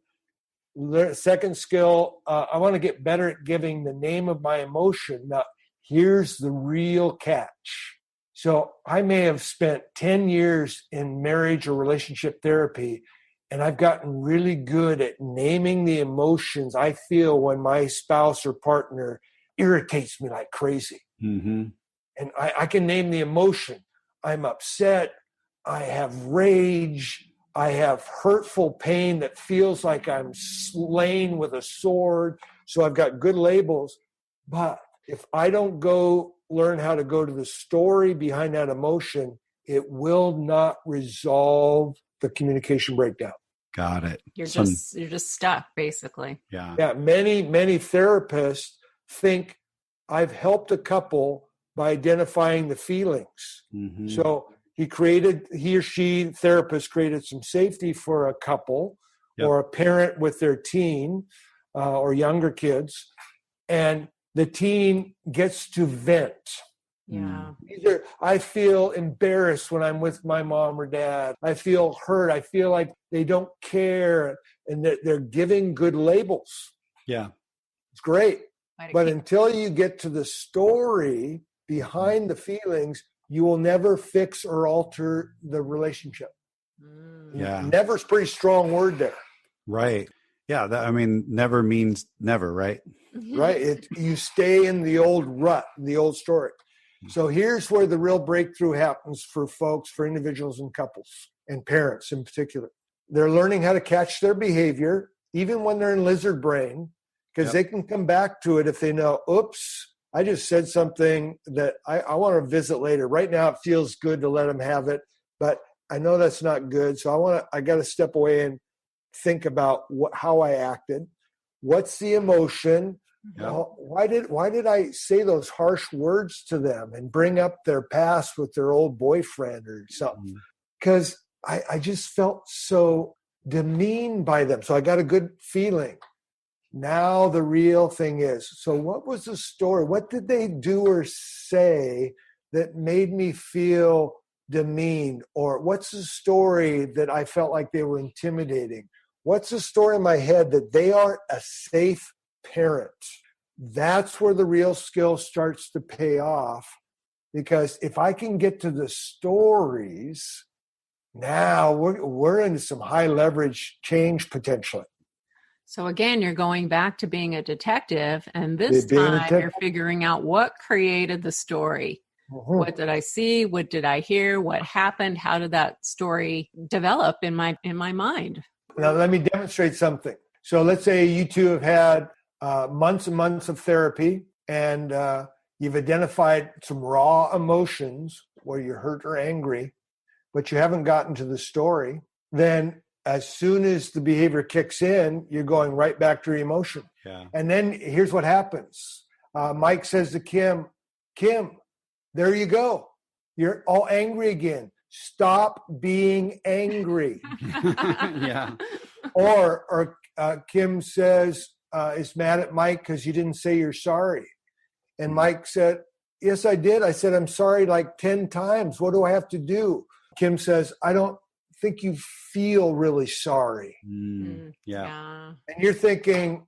[SPEAKER 1] Second skill, I want to get better at giving the name of my emotion. Now, here's the real catch. So I may have spent 10 years in marriage or relationship therapy, and I've gotten really good at naming the emotions I feel when my spouse or partner irritates me like crazy. And I can name the emotion. I'm upset. I have rage. I have hurtful pain that feels like I'm slain with a sword. So I've got good labels. But if I don't go learn how to go to the story behind that emotion, it will not resolve the communication breakdown.
[SPEAKER 2] Got it.
[SPEAKER 3] You're just stuck, basically.
[SPEAKER 2] Yeah.
[SPEAKER 1] Many therapists think I've helped a couple by identifying the feelings. So he or she therapist created some safety for a couple or a parent with their teen or younger kids, and the teen gets to vent. Either I feel embarrassed when I'm with my mom or dad. I feel hurt. I feel like they don't care, and they're giving good labels.
[SPEAKER 2] Yeah.
[SPEAKER 1] It's great. But until you get to the story behind the feelings, you will never fix or alter the relationship. Never is a pretty strong word there.
[SPEAKER 2] Right. Yeah. Never means never, right?
[SPEAKER 1] Right. You stay in the old rut, the old story. So here's where the real breakthrough happens for folks, for individuals and couples and parents in particular. They're learning how to catch their behavior, even when they're in lizard brain, because they can come back to it if they know, oops, I just said something that I want to visit later. Right now, it feels good to let them have it, but I know that's not good. So I got to step away and think about how I acted. What's the emotion? Why did I say those harsh words to them and bring up their past with their old boyfriend or something? Because I just felt so demeaned by them. So I got a good feeling. Now the real thing is, so what was the story? What did they do or say that made me feel demeaned? Or what's the story that I felt like they were intimidating? What's the story in my head that they aren't a safe parent? that's where the real skill starts to pay off. Because if I can get to the stories, now we're into some high leverage change potentially.
[SPEAKER 3] So again, you're going back to being a detective, and this time you're figuring out what created the story. Mm-hmm. What did I see? What did I hear? What happened? How did that story develop in my mind?
[SPEAKER 1] Now, let me demonstrate something. So let's say you two have had months and months of therapy, and you've identified some raw emotions where you're hurt or angry, but you haven't gotten to the story. Then as soon as the behavior kicks in, you're going right back to your emotion.
[SPEAKER 2] Yeah.
[SPEAKER 1] And then here's what happens. Mike says to Kim, there you go. You're all angry again. Stop being angry.
[SPEAKER 2] Yeah.
[SPEAKER 1] Or Kim says, is mad at Mike because you didn't say you're sorry. And Mike said, yes, I did. I said, I'm sorry like 10 times. What do I have to do? Kim says, I don't think you feel really sorry.
[SPEAKER 2] Yeah.
[SPEAKER 1] And you're thinking,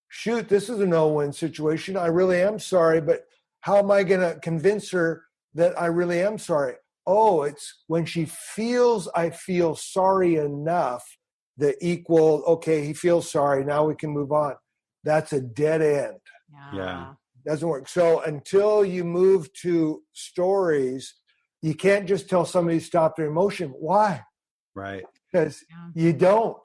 [SPEAKER 1] shoot, this is a no-win situation. I really am sorry, but how am I going to convince her that I really am sorry? Oh, it's when she feels I feel sorry enough, the equal, okay, he feels sorry, now we can move on. That's a dead end.
[SPEAKER 2] Yeah.
[SPEAKER 1] Doesn't work. So until you move to stories, you can't just tell somebody to stop their emotion. Why?
[SPEAKER 2] Right.
[SPEAKER 1] Because you don't.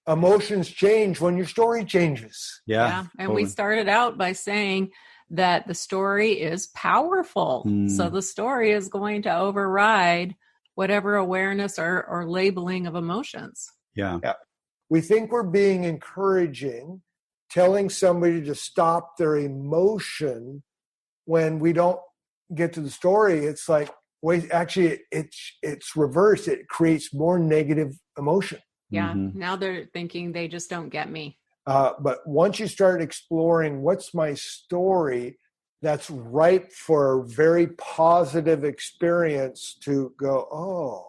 [SPEAKER 1] Emotions change when your story changes.
[SPEAKER 3] Yeah. And we started out by saying that the story is powerful. So the story is going to override whatever awareness or labeling of emotions.
[SPEAKER 2] Yeah.
[SPEAKER 1] We think we're being encouraging, telling somebody to stop their emotion when we don't get to the story. It's like, wait, actually, it's reversed. It creates more negative emotion.
[SPEAKER 3] Yeah. Now they're thinking they just don't get me.
[SPEAKER 1] But once you start exploring what's my story, that's ripe for a very positive experience to go, oh.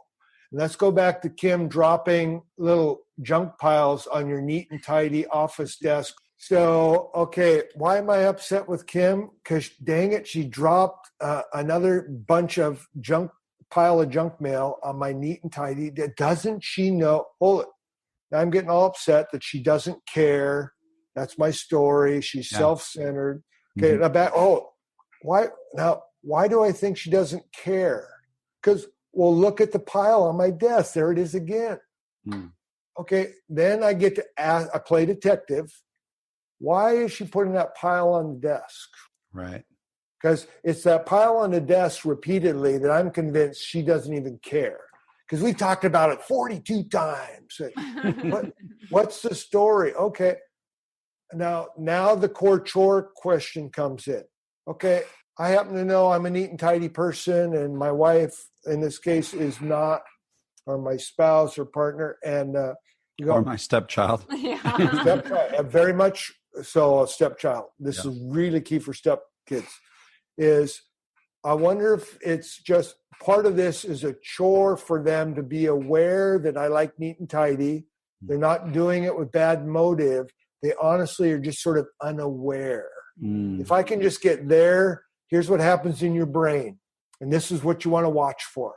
[SPEAKER 1] And let's go back to Kim dropping little junk piles on your neat and tidy office desk. So, okay, why am I upset with Kim? Because dang it, she dropped another bunch of pile of junk mail on my neat and tidy. Doesn't she know? Hold it. Now I'm getting all upset that she doesn't care. That's my story. She's self-centered. Okay, why do I think she doesn't care? Because, well, look at the pile on my desk. There it is again. Okay, then I get to ask, I play detective. Why is she putting that pile on the desk?
[SPEAKER 2] Right.
[SPEAKER 1] Because it's that pile on the desk repeatedly that I'm convinced she doesn't even care. Because we talked about it 42 times. What's the story? Okay. Now the core chore question comes in. Okay. I happen to know I'm a neat and tidy person, and my wife, in this case, is not, or my spouse or partner, and
[SPEAKER 2] or my stepchild.
[SPEAKER 1] Stepchild, very much so. A stepchild. This is really key for step kids. Is I wonder if it's just part of this is a chore for them to be aware that I like neat and tidy. They're not doing it with bad motive. They honestly are just sort of unaware. If I can just get there, here's what happens in your brain. And this is what you want to watch for.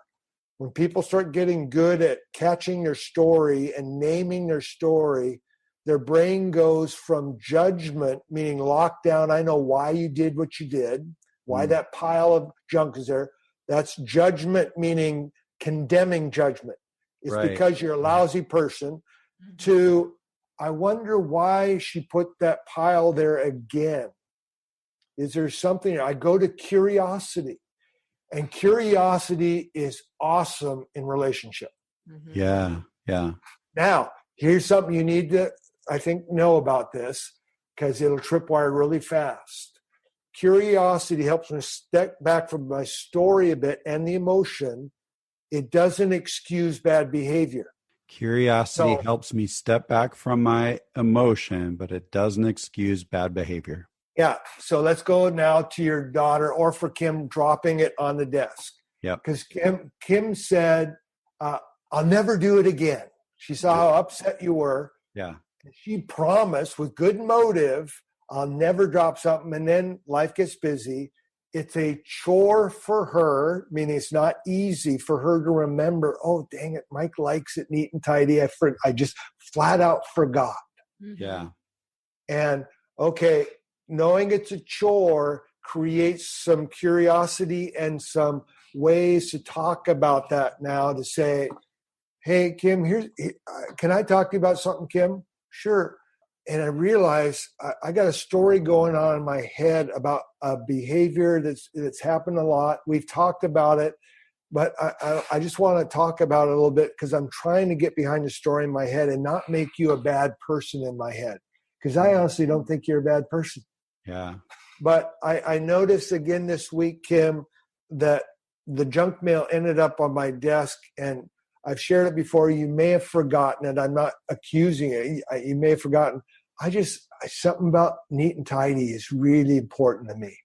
[SPEAKER 1] When people start getting good at catching their story and naming their story, their brain goes from judgment, meaning lockdown, I know why you did what you did, why that pile of junk is there. That's judgment, meaning condemning judgment. It's because you're a lousy person. To, I wonder why she put that pile there again. Is there something? I go to curiosity. And curiosity is awesome in relationship.
[SPEAKER 2] Yeah.
[SPEAKER 1] Now, here's something you need to, I think, know about this, because it'll tripwire really fast. Curiosity helps me step back from my story a bit and the emotion. It doesn't excuse bad behavior.
[SPEAKER 2] Curiosity helps me step back from my emotion, but it doesn't excuse bad behavior.
[SPEAKER 1] Yeah. So let's go now to your daughter, or for Kim dropping it on the desk.
[SPEAKER 2] Yeah.
[SPEAKER 1] Because Kim said, I'll never do it again. She saw how upset you were.
[SPEAKER 2] Yeah.
[SPEAKER 1] She promised with good motive, I'll never drop something. And then life gets busy. It's a chore for her, meaning it's not easy for her to remember, oh, dang it, Mike likes it neat and tidy. I just flat out forgot.
[SPEAKER 2] Yeah.
[SPEAKER 1] And okay, knowing it's a chore creates some curiosity and some ways to talk about that now, to say, hey, Kim, can I talk to you about something, Kim? Sure. And I realized I got a story going on in my head about a behavior that's happened a lot. We've talked about it, but I just want to talk about it a little bit because I'm trying to get behind the story in my head and not make you a bad person in my head, because I honestly don't think you're a bad person.
[SPEAKER 2] Yeah.
[SPEAKER 1] But I noticed again this week, Kim, that the junk mail ended up on my desk, and I've shared it before. You may have forgotten it. I'm not accusing it. You may have forgotten. Something about neat and tidy is really important to me.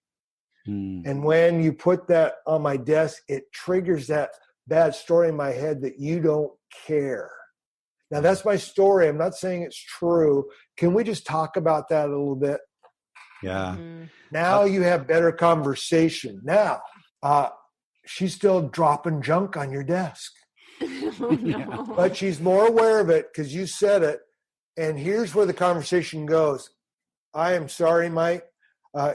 [SPEAKER 1] And when you put that on my desk, it triggers that bad story in my head that you don't care. Now, that's my story. I'm not saying it's true. Can we just talk about that a little bit?
[SPEAKER 2] Yeah.
[SPEAKER 1] Now you have better conversation. Now, she's still dropping junk on your desk.
[SPEAKER 3] Oh, no.
[SPEAKER 1] But she's more aware of it because you said it. And here's where the conversation goes. I am sorry, Mike.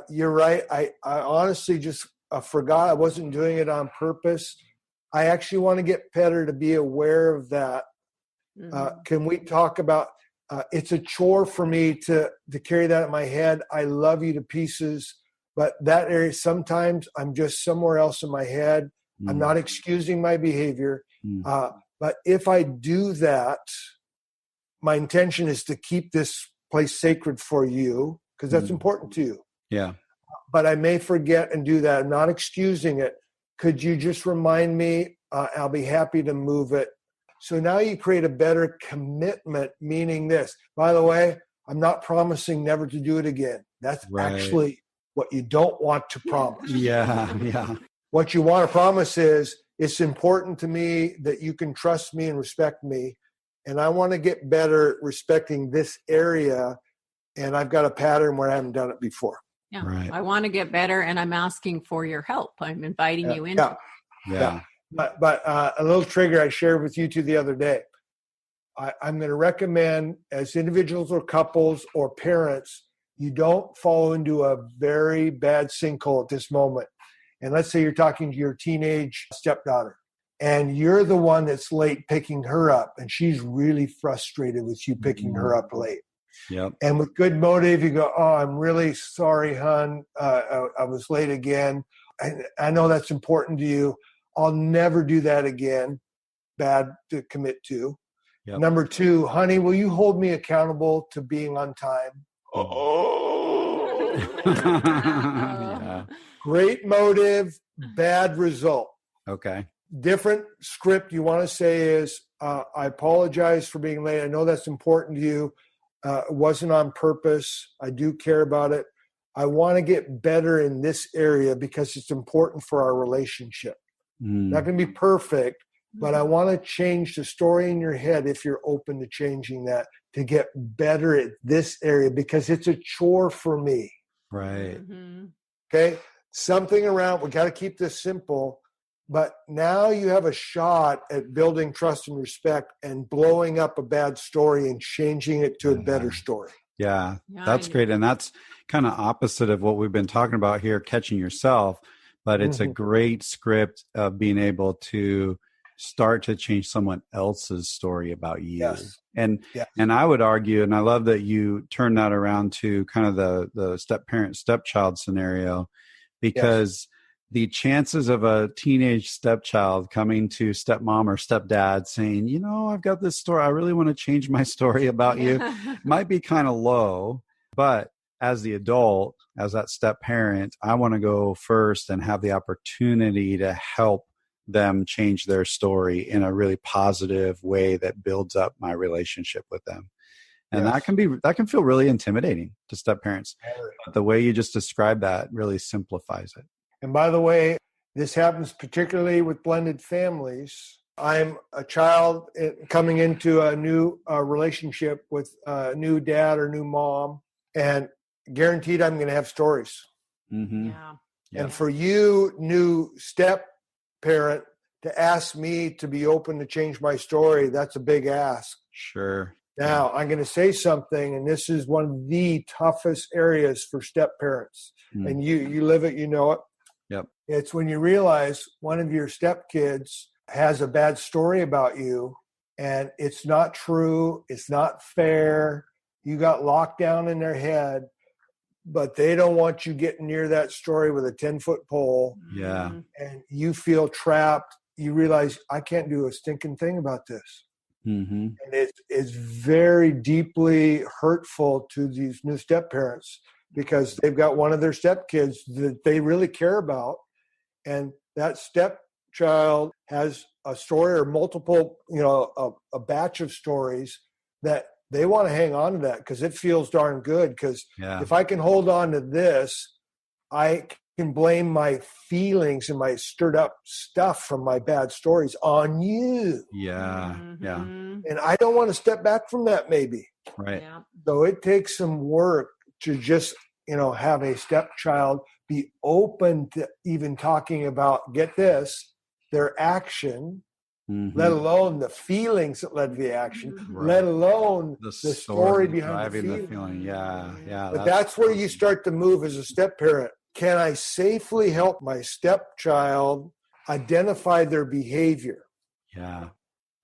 [SPEAKER 1] You're right. I honestly just forgot. I wasn't doing it on purpose. I actually want to get better to be aware of that. Can we talk about, it's a chore for me to carry that in my head. I love you to pieces, but that area, sometimes I'm just somewhere else in my head. I'm not excusing my behavior. But if I do that, my intention is to keep this place sacred for you, because that's important to you.
[SPEAKER 2] Yeah.
[SPEAKER 1] But I may forget and do that. I'm not excusing it. Could you just remind me? I'll be happy to move it. So now you create a better commitment, meaning this. By the way, I'm not promising never to do it again. That's actually what you don't want to promise.
[SPEAKER 2] Yeah.
[SPEAKER 1] What you want to promise is, it's important to me that you can trust me and respect me. And I want to get better respecting this area. And I've got a pattern where I haven't done it before.
[SPEAKER 3] Yeah. Right. I want to get better, and I'm asking for your help. I'm inviting you in.
[SPEAKER 2] Yeah.
[SPEAKER 1] But a little trigger I shared with you two the other day. I'm going to recommend, as individuals or couples or parents, you don't fall into a very bad sinkhole at this moment. And let's say you're talking to your teenage stepdaughter, and you're the one that's late picking her up, and she's really frustrated with you picking her up late.
[SPEAKER 2] Yep.
[SPEAKER 1] And with good motive, you go, oh, I'm really sorry, hon. I was late again. I know that's important to you. I'll never do that again. Bad to commit to. Yep. Number 2, honey, will you hold me accountable to being on time? Oh.
[SPEAKER 2] Yeah.
[SPEAKER 1] Great motive, bad result.
[SPEAKER 2] Okay.
[SPEAKER 1] Different script you want to say is, I apologize for being late. I know that's important to you. It wasn't on purpose. I do care about it. I want to get better in this area because it's important for our relationship. Not going to be perfect, but I want to change the story in your head, if you're open to changing that, to get better at this area because it's a chore for me.
[SPEAKER 2] Right.
[SPEAKER 1] Okay. Something around, we got to keep this simple, but now you have a shot at building trust and respect and blowing up a bad story and changing it to a better story.
[SPEAKER 2] Yeah, that's great. And that's kind of opposite of what we've been talking about here, catching yourself. But it's a great script of being able to start to change someone else's story about you.
[SPEAKER 1] Yes.
[SPEAKER 2] And I would argue, and I love that you turn that around to kind of the step-parent, stepchild scenario, because the chances of a teenage stepchild coming to stepmom or stepdad saying, you know, I've got this story, I really want to change my story about you, might be kind of low. But as the adult, as that step parent, I want to go first and have the opportunity to help them change their story in a really positive way that builds up my relationship with them. And that can feel really intimidating to step parents. But the way you just described that really simplifies it.
[SPEAKER 1] And by the way, this happens particularly with blended families. I'm a child coming into a new relationship with a new dad or new mom. And guaranteed I'm going to have stories.
[SPEAKER 2] Mm-hmm.
[SPEAKER 3] Yeah.
[SPEAKER 2] Yep.
[SPEAKER 1] And for you, new step parent, to ask me to be open to change my story, that's a big ask.
[SPEAKER 2] Sure.
[SPEAKER 1] Now, I'm going to say something, and this is one of the toughest areas for step parents.
[SPEAKER 2] Mm.
[SPEAKER 1] And you live it, you know it.
[SPEAKER 2] Yep.
[SPEAKER 1] It's when you realize one of your stepkids has a bad story about you, and it's not true, it's not fair, you got locked down in their head, but they don't want you getting near that story with a 10-foot pole,
[SPEAKER 2] Yeah.
[SPEAKER 1] and you feel trapped. You realize, I can't do a stinking thing about this.
[SPEAKER 2] Mm-hmm.
[SPEAKER 1] And it's very deeply hurtful to these new step parents because they've got one of their stepkids that they really care about, and that stepchild has a story or multiple, a batch of stories that they want to hang on to that because it feels darn good. Because if I can hold on to this, I can blame my feelings and my stirred up stuff from my bad stories on you.
[SPEAKER 2] Yeah. Yeah.
[SPEAKER 1] And I don't want to step back from that maybe.
[SPEAKER 2] Right.
[SPEAKER 3] Yeah.
[SPEAKER 1] So it takes some work to just, have a stepchild be open to even talking about, get this, their action,
[SPEAKER 2] Mm-hmm.
[SPEAKER 1] let alone the feelings that led to the action,
[SPEAKER 2] Right.
[SPEAKER 1] let alone
[SPEAKER 2] The
[SPEAKER 1] story behind
[SPEAKER 2] driving
[SPEAKER 1] the
[SPEAKER 2] the feeling. Yeah. Yeah.
[SPEAKER 1] But that's where you start to move as a step parent. Can I safely help my stepchild identify their behavior?
[SPEAKER 2] Yeah.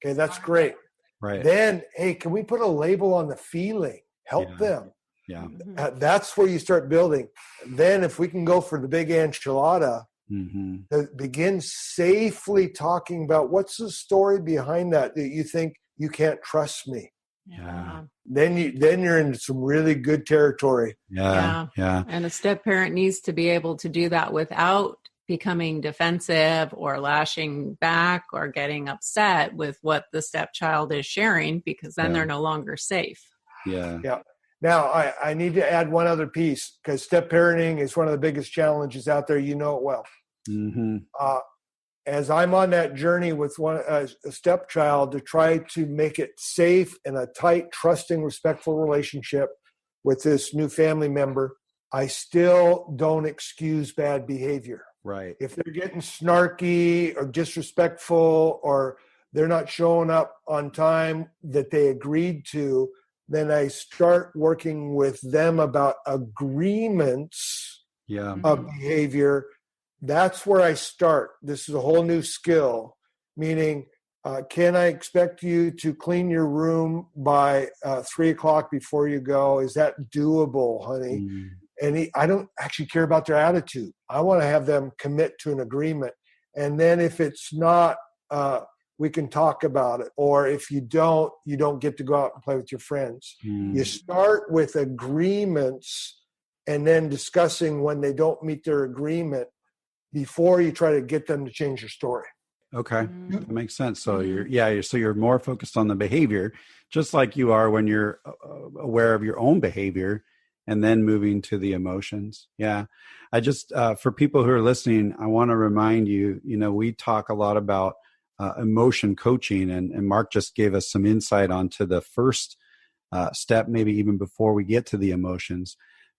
[SPEAKER 1] Okay, that's great.
[SPEAKER 2] Right.
[SPEAKER 1] Then, hey, can we put a label on the feeling? Help them.
[SPEAKER 2] Yeah.
[SPEAKER 1] That's where you start building. Then if we can go for the big enchilada,
[SPEAKER 2] Mm-hmm.
[SPEAKER 1] begin safely talking about what's the story behind that you think you can't trust me.
[SPEAKER 2] Yeah.
[SPEAKER 1] Then you're in some really good territory.
[SPEAKER 2] Yeah. Yeah.
[SPEAKER 3] And a step parent needs to be able to do that without becoming defensive or lashing back or getting upset with what the stepchild is sharing, because then they're no longer safe.
[SPEAKER 2] Yeah.
[SPEAKER 1] Yeah. Now, I need to add one other piece because step parenting is one of the biggest challenges out there. You know it well.
[SPEAKER 2] Mm-hmm.
[SPEAKER 1] As I'm on that journey with a stepchild to try to make it safe and a tight, trusting, respectful relationship with this new family member, I still don't excuse bad behavior.
[SPEAKER 2] Right.
[SPEAKER 1] If they're getting snarky or disrespectful or they're not showing up on time that they agreed to, then I start working with them about agreements of behavior. That's where I start. This is a whole new skill, meaning, can I expect you to clean your room by 3:00 before you go? Is that doable, honey? And I don't actually care about their attitude. I want to have them commit to an agreement. And then if it's not, we can talk about it. Or if you don't get to go out and play with your friends. You start with agreements and then discussing when they don't meet their agreement before you try to get them to change your story.
[SPEAKER 2] Okay. That makes sense. So you're more focused on the behavior, just like you are when you're aware of your own behavior and then moving to the emotions. Yeah. I just, for people who are listening, I want to remind you, we talk a lot about emotion coaching, and Mark just gave us some insight onto the first step, maybe even before we get to the emotions.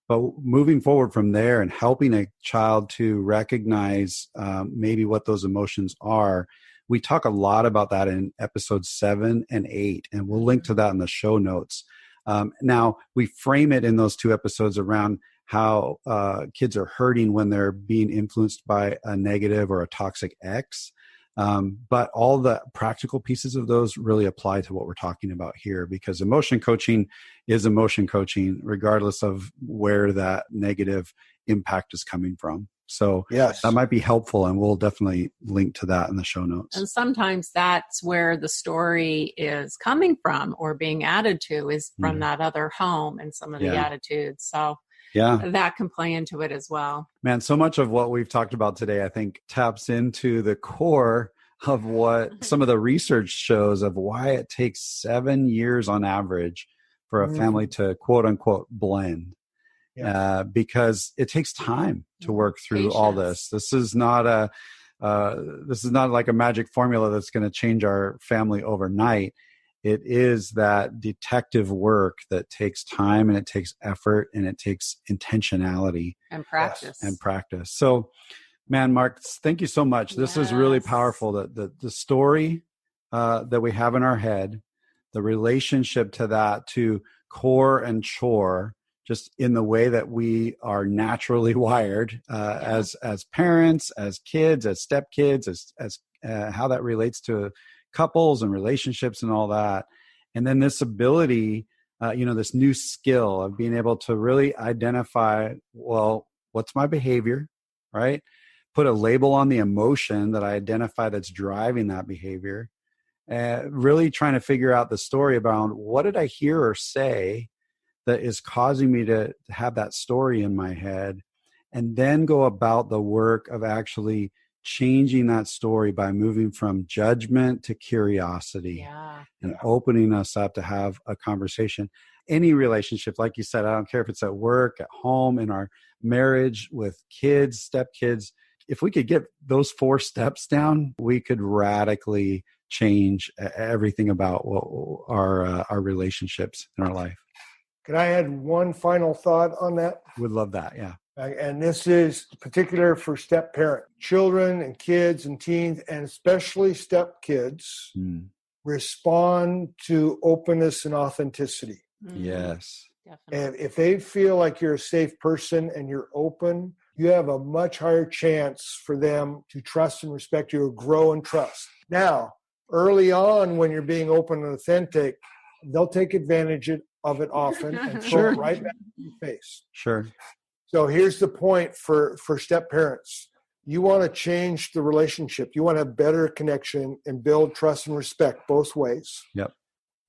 [SPEAKER 2] But moving forward from there and helping a child to recognize maybe what those emotions are, we talk a lot about that in episodes 7 and 8, and we'll link to that in the show notes. Now, we frame it in those 2 episodes around how kids are hurting when they're being influenced by a negative or a toxic ex. But all the practical pieces of those really apply to what we're talking about here, because emotion coaching is emotion coaching regardless of where that negative impact is coming from. So
[SPEAKER 1] yes,
[SPEAKER 2] that might be helpful, and we'll definitely link to that in the show notes.
[SPEAKER 3] And sometimes that's where the story is coming from or being added to is from that other home and some of the attitudes. So that can play into it as well.
[SPEAKER 2] Man, so much of what we've talked about today, I think, taps into the core of what some of the research shows of why it takes 7 years on average for a family to quote unquote blend. Because it takes time to work through all this. This is not like a magic formula that's going to change our family overnight. it is that detective work that takes time and it takes effort and it takes intentionality
[SPEAKER 3] and practice.
[SPEAKER 2] and practice. So, man, Mark, thank you so much. This is really powerful. The story that we have in our head, the relationship to that, to core and chore, just in the way that we are naturally wired as parents, as kids, as stepkids, as how that relates to couples and relationships and all that. And then this ability, this new skill of being able to really identify, well, what's my behavior, right? Put a label on the emotion that I identify that's driving that behavior. Really trying to figure out the story about what did I hear or say that is causing me to have that story in my head, and then go about the work of actually changing that story by moving from judgment to curiosity and opening us up to have a conversation. Any relationship, like you said, I don't care if it's at work, at home, in our marriage, with kids, stepkids. If we could get those 4 steps down, we could radically change everything about our relationships in our life.
[SPEAKER 1] Can I add one final thought on that?
[SPEAKER 2] Would love that. Yeah.
[SPEAKER 1] And this is particular for step parent children and kids and teens, and especially step kids. Respond to openness and authenticity.
[SPEAKER 2] Yes.
[SPEAKER 3] Definitely.
[SPEAKER 1] And if they feel like you're a safe person and you're open, you have a much higher chance for them to trust and respect you or grow in trust. Now, early on, when you're being open and authentic, they'll take advantage of it often and throw it right back in your face.
[SPEAKER 2] Sure.
[SPEAKER 1] So here's the point for step parents. You want to change the relationship. You want to have better connection and build trust and respect both ways.
[SPEAKER 2] Yep.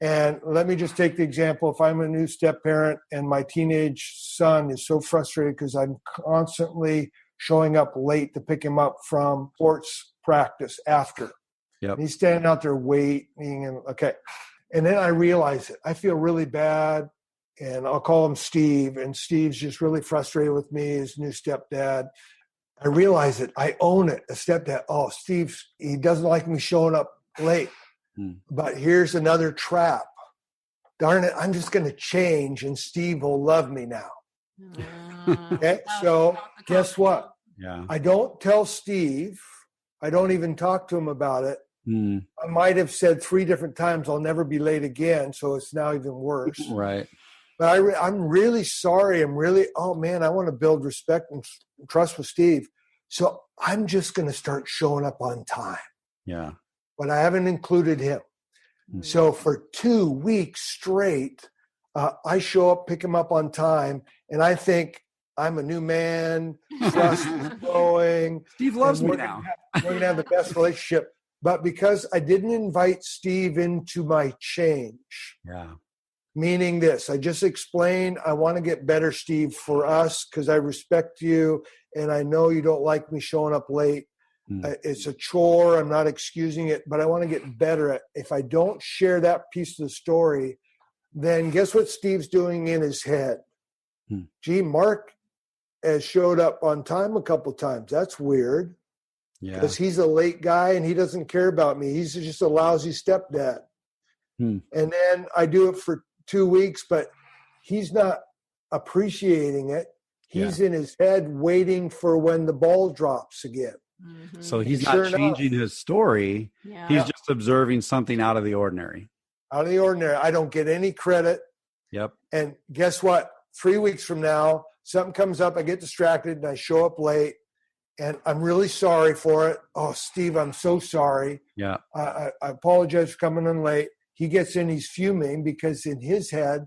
[SPEAKER 1] And let me just take the example. If I'm a new step parent and my teenage son is so frustrated because I'm constantly showing up late to pick him up from sports practice after.
[SPEAKER 2] Yep.
[SPEAKER 1] And he's standing out there waiting. And then I realize it. I feel really bad. And I'll call him Steve. And Steve's just really frustrated with me, his new stepdad. I realize it. I own it. A stepdad. Oh, he doesn't like me showing up late. But here's another trap. Darn it, I'm just going to change and Steve will love me now. Okay, so guess what?
[SPEAKER 2] Yeah.
[SPEAKER 1] I don't tell Steve. I don't even talk to him about it. I might have said 3 different times, I'll never be late again. So it's now even worse.
[SPEAKER 2] Right.
[SPEAKER 1] But I'm really sorry. I want to build respect and trust with Steve. So I'm just going to start showing up on time.
[SPEAKER 2] Yeah.
[SPEAKER 1] But I haven't included him. So for 2 weeks straight, I show up, pick him up on time, and I think I'm a new man, trust is growing.
[SPEAKER 2] Steve loves me now.
[SPEAKER 1] We're going to have the best relationship. But because I didn't invite Steve into my change, meaning this, I just explained, I want to get better, Steve, for us, because I respect you, and I know you don't like me showing up late. It's a chore. I'm not excusing it, but I want to get better at it. If I don't share that piece of the story, then guess what Steve's doing in his head? Gee, Mark has showed up on time a couple times. That's weird. Because he's a late guy and he doesn't care about me. He's just a lousy stepdad. And then I do it for 2 weeks, but he's not appreciating it. He's in his head waiting for when the ball drops again.
[SPEAKER 2] So he's not changing his story. He's just observing something out of the ordinary.
[SPEAKER 1] Out of the ordinary. I don't get any credit.
[SPEAKER 2] Yep.
[SPEAKER 1] And guess what? 3 weeks from now, something comes up, I get distracted, and I show up late, and I'm really sorry for it. Oh, Steve, I'm so sorry.
[SPEAKER 2] Yeah.
[SPEAKER 1] I apologize for coming in late. He gets in, he's fuming because in his head,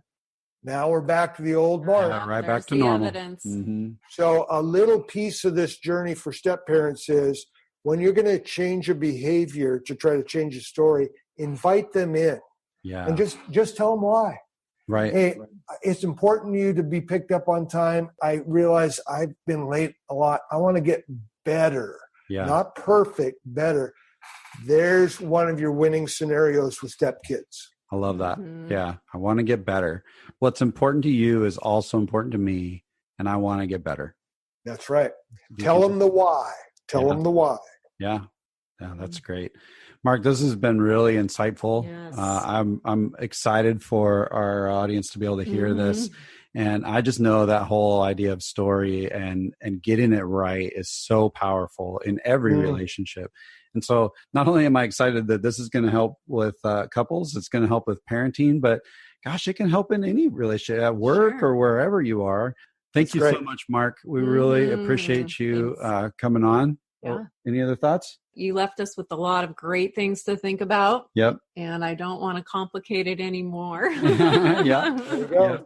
[SPEAKER 1] now we're back to the old Mark.
[SPEAKER 2] Right back to normal.
[SPEAKER 1] So a little piece of this journey for step parents is when you're going to change a behavior to try to change a story, invite them in. And just tell them why.
[SPEAKER 2] Right.
[SPEAKER 1] Hey, it's important to you to be picked up on time. I realize I've been late a lot. I want to get better. Not perfect, better. There's one of your winning scenarios with stepkids.
[SPEAKER 2] I love that. Yeah. I want to get better. What's important to you is also important to me, and I want to get better.
[SPEAKER 1] That's right. Tell them the why. Tell them the why.
[SPEAKER 2] Yeah. Yeah, that's great. Mark, this has been really insightful.
[SPEAKER 3] Yes.
[SPEAKER 2] I'm excited for our audience to be able to hear this. And I just know that whole idea of story and getting it right is so powerful in every relationship. And so not only am I excited that this is going to help with couples, it's going to help with parenting, but gosh, it can help in any relationship at work or wherever you are. Thank you so much, Mark. We really appreciate you coming on.
[SPEAKER 3] Yeah.
[SPEAKER 2] Any other thoughts?
[SPEAKER 3] You left us with a lot of great things to think about.
[SPEAKER 2] Yep.
[SPEAKER 3] And I don't want to complicate it anymore.
[SPEAKER 2] Yeah.
[SPEAKER 1] There you go.
[SPEAKER 2] Yeah.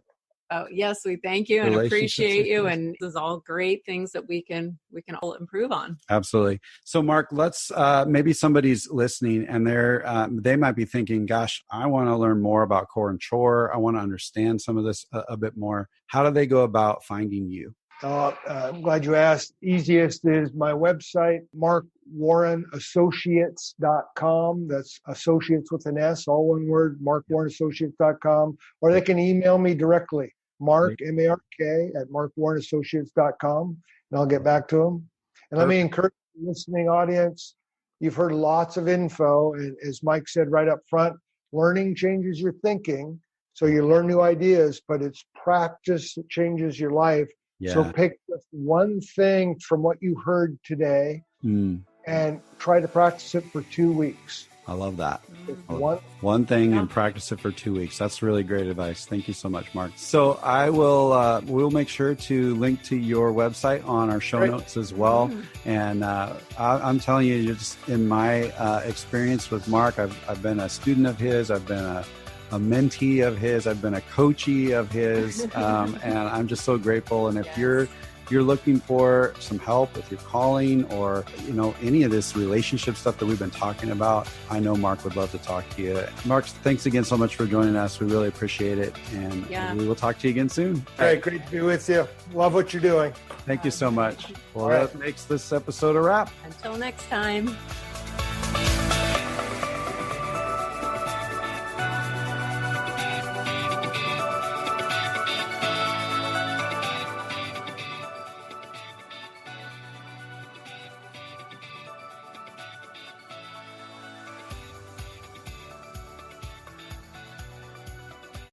[SPEAKER 3] Oh, yes, we thank you and appreciate you. And this is all great things that we can all improve on.
[SPEAKER 2] Absolutely. So Mark, let's maybe somebody's listening and they might be thinking, gosh, I want to learn more about Core and Chore. I want to understand some of this a bit more. How do they go about finding you?
[SPEAKER 1] I'm glad you asked. Easiest is my website, markwarrenassociates.com. That's associates with an S, all one word, markwarrenassociates.com. Or they can email me directly, Mark, M-A-R-K, at markwarrenassociates.com, and I'll get back to them. And let me encourage the listening audience. You've heard lots of info, and as Mike said right up front, learning changes your thinking. So you learn new ideas, but it's practice that changes your life.
[SPEAKER 2] Yeah.
[SPEAKER 1] So pick just one thing from what you heard today and try to practice it for 2 weeks.
[SPEAKER 2] I love that.
[SPEAKER 1] One
[SPEAKER 2] thing and practice it for 2 weeks. That's really great advice. Thank you so much, Mark. So I will, we'll make sure to link to your website on our show notes as well. And I'm telling you, just in my experience with Mark, I've been a student of his. I've been a mentee of his. I've been a coachee of his, and I'm just so grateful. And if you're looking for some help with your calling or any of this relationship stuff that we've been talking about, I know Mark would love to talk to you. Mark, thanks again so much for joining us. We really appreciate it, and we will talk to you again soon.
[SPEAKER 1] Great to be with you. Love what you're doing.
[SPEAKER 2] Thank you so much. Well, that makes this episode a wrap.
[SPEAKER 3] Until next time.